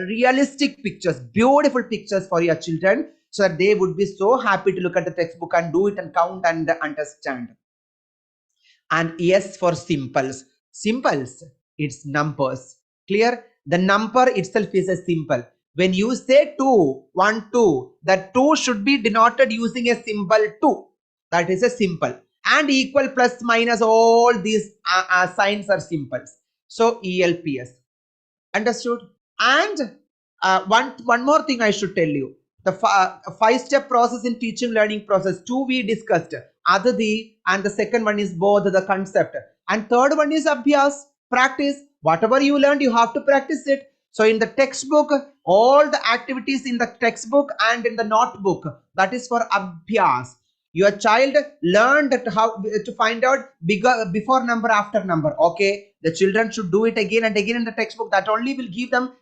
Speaker 5: realistic pictures, beautiful pictures for your children, so that they would be so happy to look at the textbook and do it and count and understand. And S for simples. Simples, it's numbers. Clear? The number itself is a symbol. When you say 2, 1, 2, that 2 should be denoted using a symbol 2. That is a symbol. And equal, plus, minus, all these signs are symbols. So ELPS. Understood? And one more thing I should tell you. The 5-step process in teaching learning process. 2 we discussed. Adadi, and the second one is both the concept. And third one is Abhyas, practice. Whatever you learned, you have to practice it. So in the textbook, all the activities in the textbook and in the notebook, that is for Abhyas. Your child learned how to find out before number, after number. Okay, the children should do it again and again in the textbook. That only will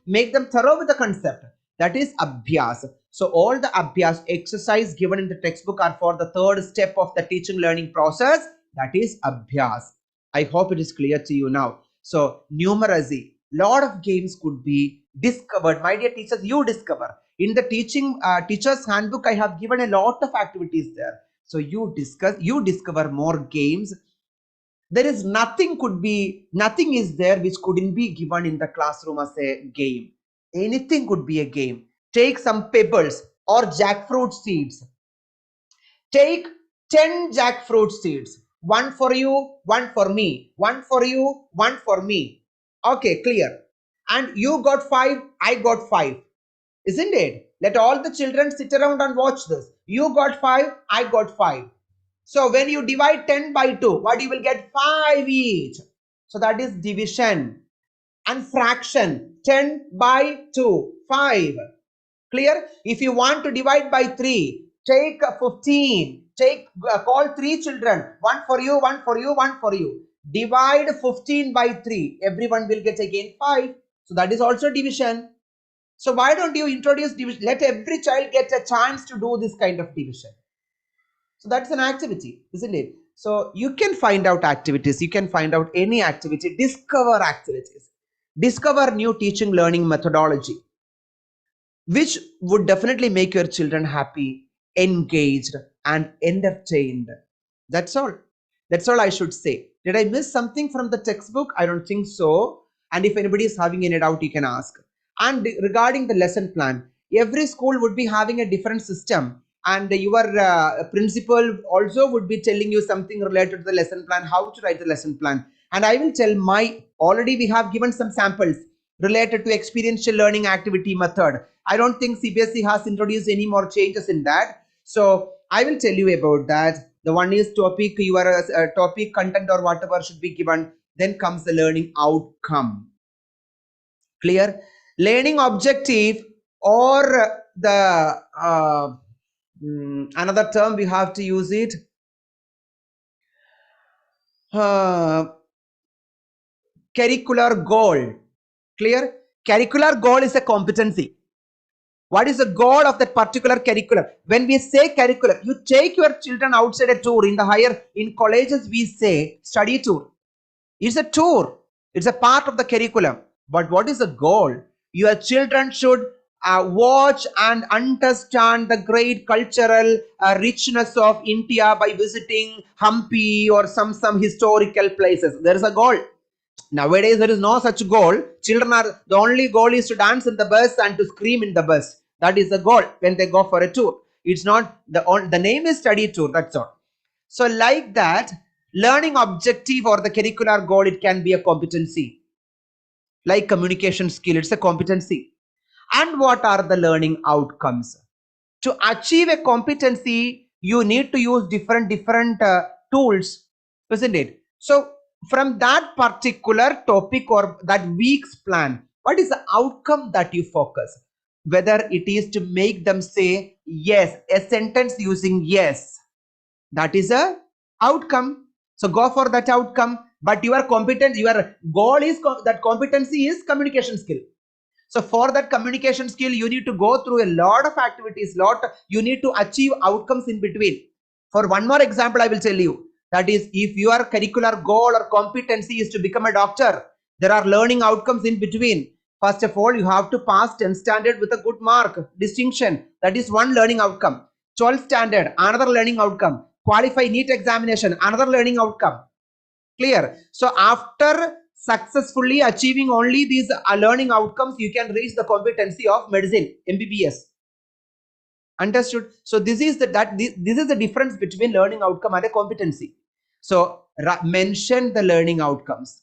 Speaker 5: make them thorough with the concept. That is Abhyas. So all the Abhyas exercise given in the textbook are for the third step of the teaching learning process. That is Abhyas. I hope it is clear to you now. So numeracy, lot of games could be discovered. My dear teachers, you discover. In the teacher's handbook, I have given a lot of activities there. So you discover more games. There is nothing is there which couldn't be given in the classroom as a game. Anything could be a game. Take some pebbles or jackfruit seeds. Take 10 jackfruit seeds. One for you, one for me. One for you, one for me. Okay, clear. And you got 5, I got 5. Isn't it? Let all the children sit around and watch this. You got 5, I got 5. So when you divide 10 by 2, what you will get? 5 each. So that is division. And fraction, 10 by 2, 5. Clear? If you want to divide by 3, take 15. Call 3 children. One for you, one for you, one for you. Divide 15 by 3. Everyone will get again 5. So that is also division. So why don't you introduce division? Let every child get a chance to do this kind of division. So that's an activity, isn't it? So you can find out activities. You can find out any activity. Discover activities. Discover new teaching learning methodology, which would definitely make your children happy, engaged, and entertained. That's all. That's all I should say. Did I miss something from the textbook? I don't think so. And if anybody is having any doubt, you can ask. And regarding the lesson plan, every school would be having a different system. And your principal also would be telling you something related to the lesson plan, how to write the lesson plan. And I will tell already we have given some samples related to experiential learning activity method. I don't think CBSE has introduced any more changes in that. So I will tell you about that. The one is topic, your topic, content or whatever should be given. Then comes the learning outcome. Clear? Learning objective, or the another term we have to use it, curricular goal. Clear? Curricular goal is a competency. What is the goal of that particular curriculum? When we say curriculum, you take your children outside a tour. In colleges we say study tour. It's a tour. It's a part of the curriculum. But what is the goal? Your children should watch and understand the great cultural richness of India by visiting Hampi or some historical places. There is a goal. Nowadays, there is no such goal. The only goal is to dance in the bus and to scream in the bus. That is the goal when they go for a tour. It's not, the name is study tour, that's all. So like that, learning objective or the curricular goal, it can be a competency. Like communication skill, it's a competency. And what are the learning outcomes? To achieve a competency, you need to use different tools, isn't it? So from that particular topic or that week's plan, what is the outcome that you focus? Whether it is to make them say yes, a sentence using yes, that is a outcome. So go for that outcome. But your goal is that competency is communication skill. So for that communication skill, you need to go through a lot of activities, you need to achieve outcomes in between. For one more example, I will tell you, that is, if your curricular goal or competency is to become a doctor, there are learning outcomes in between. First of all, you have to pass 10th standard with a good mark, distinction. That is one learning outcome. 12th standard, another learning outcome. Qualify NEET examination, another learning outcome. Clear? So after successfully achieving only these learning outcomes, you can reach the competency of medicine, MBBS. Understood? So this is the difference between learning outcome and a competency. So mention the learning outcomes.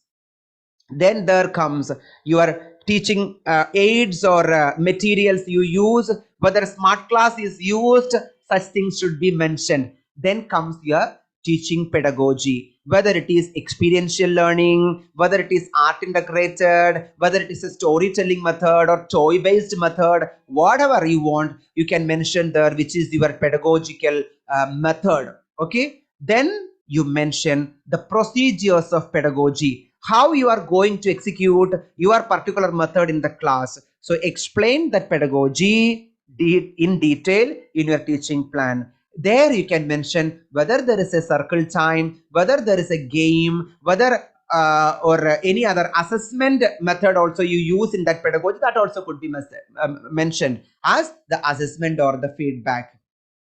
Speaker 5: Then there comes your teaching aids or materials you use, whether smart class is used, such things should be mentioned. Then comes your teaching pedagogy, whether it is experiential learning, whether it is art integrated, whether it is a storytelling method or toy based method, whatever you want, you can mention there, which is your pedagogical method. Okay, then you mention the procedures of pedagogy, how you are going to execute your particular method in the class. So explain that pedagogy in detail in your teaching plan. There you can mention whether there is a circle time, whether there is a game, whether or any other assessment method also you use in that pedagogy, that also could be mentioned as the assessment or the feedback.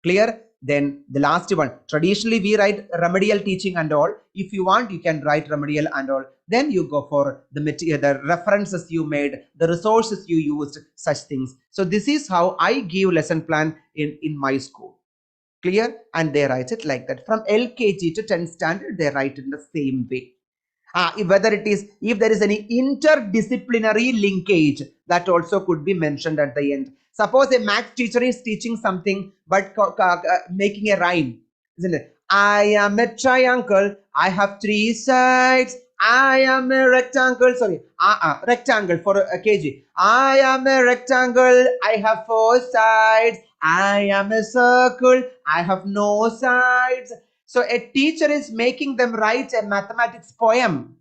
Speaker 5: Clear? Then the last one, traditionally we write remedial teaching and all. If you want, you can write remedial and all. Then you go for the material, the references you made, the resources you used, such things. So this is how I give lesson plan in my school. Clear? And they write it like that. From LKG to 10th standard, they write in the same way. Whether it is, if there is any interdisciplinary linkage, that also could be mentioned at the end. Suppose a math teacher is teaching something but making a rhyme, isn't it? I am a triangle, I have 3 sides. I am a rectangle, rectangle for a kg. I am a rectangle, I have 4 sides. I am a circle, I have no sides. So a teacher is making them write a mathematics poem,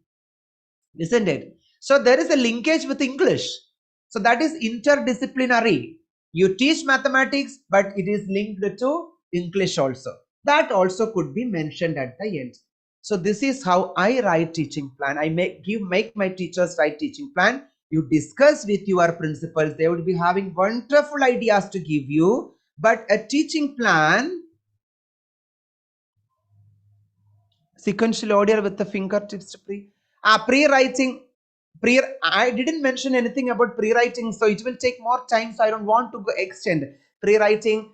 Speaker 5: isn't it? So there is a linkage with English. So that is interdisciplinary. You teach mathematics, but it is linked to English also. That also could be mentioned at the end. So this is how I write teaching plan. I make my teachers write teaching plan. You discuss with your principals. They would be having wonderful ideas to give you. But a teaching plan, sequential order with the fingertips, pre-writing. I didn't mention anything about pre-writing, so it will take more time, so I don't want to extend pre-writing.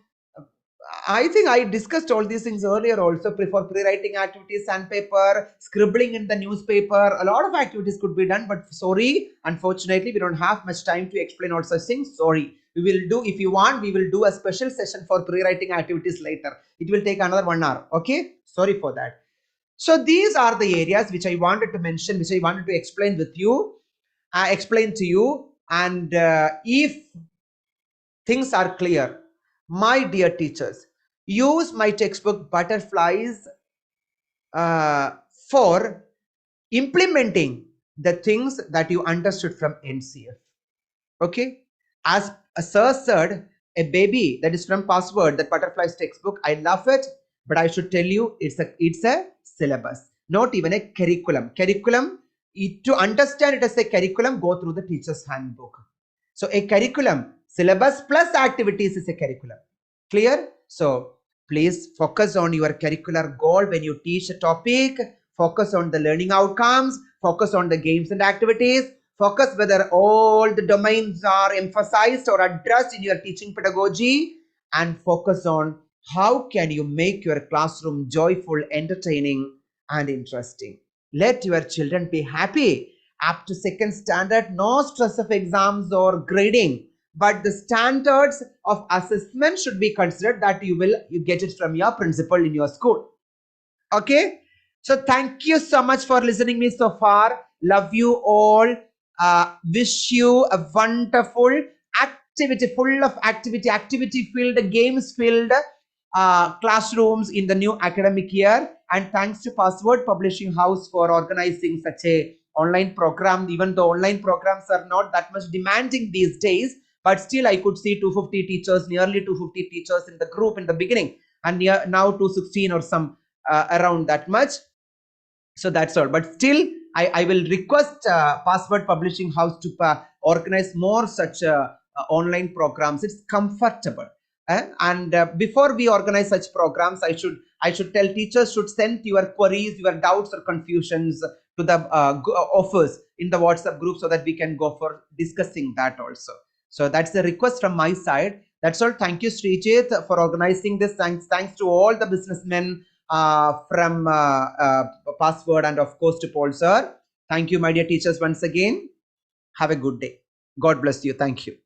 Speaker 5: I think I discussed all these things earlier also. For pre-writing activities, sandpaper, scribbling in the newspaper, a lot of activities could be done, but sorry, unfortunately we don't have much time to explain all such things. Sorry, we will do, if you want, we will do a special session for pre-writing activities later. It will take another 1 hour. Okay, sorry for that. So these are the areas which I wanted to mention, which I wanted to explain with you, explain to you. And if things are clear. My dear teachers, use my textbook Butterflies for implementing the things that you understood from NCF. Okay, as a sir said, a baby that is from Password, that Butterflies textbook, I love it, but I should tell you it's a syllabus, not even a curriculum. To understand it as a curriculum, go through the teacher's handbook. So a curriculum, syllabus plus activities is a curriculum. Clear? So please focus on your curricular goal when you teach a topic. Focus on the learning outcomes. Focus on the games and activities. Focus whether all the domains are emphasized or addressed in your teaching pedagogy, and focus on how can you make your classroom joyful, entertaining, and interesting. Let your children be happy. Up to second standard, no stress of exams or grading, but the standards of assessment should be considered that you get it from your principal in your school. Okay, so thank you so much for listening me so far. Love you all. Wish you a wonderful activity, full of activity filled, games filled classrooms in the new academic year. And thanks to Password Publishing House for organizing such a online program. Even though online programs are not that much demanding these days, but still I could see 250 teachers, nearly 250 teachers in the group in the beginning, and now 216 or some around that much. So that's all. But still, I will request Password Publishing House to organize more such online programs. It's comfortable. And before we organize such programs, I should tell teachers should send your queries, your doubts or confusions to the office in the WhatsApp group, so that we can go for discussing that also. So that's the request from my side. That's all. Thank you, Srijit, for organizing this. Thanks to all the businessmen from Password, and of course to Paul sir. Thank you, my dear teachers, once again. Have a good day. God bless you. Thank you.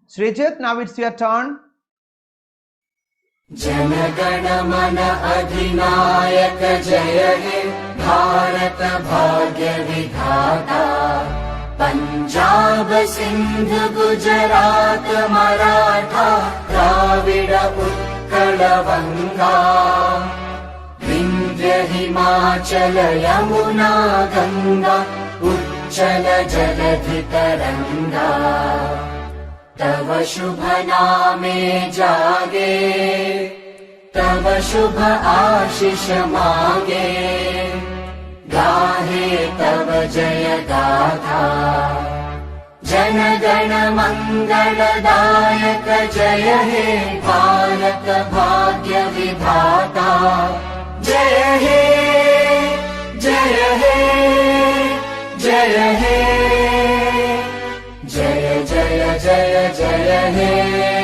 Speaker 5: Srijit, now it's your turn.
Speaker 6: जनगण मन अधिनायक जय हे भारत भाग्य विधाता पंजाब सिंध गुजरात मराठा द्राविड उत्कल गंगा विंध्य हिमाचल यमुना गंगा उच्चल जलधि तरंगा तव शुभ नामे जागे तव शुभ आशीष मागे गाहे तव जय गाथा जन गण मंगलदायक जय हे भारत भाग्य विधाता जय हे जय हे जय हे जय जय जय जय हे।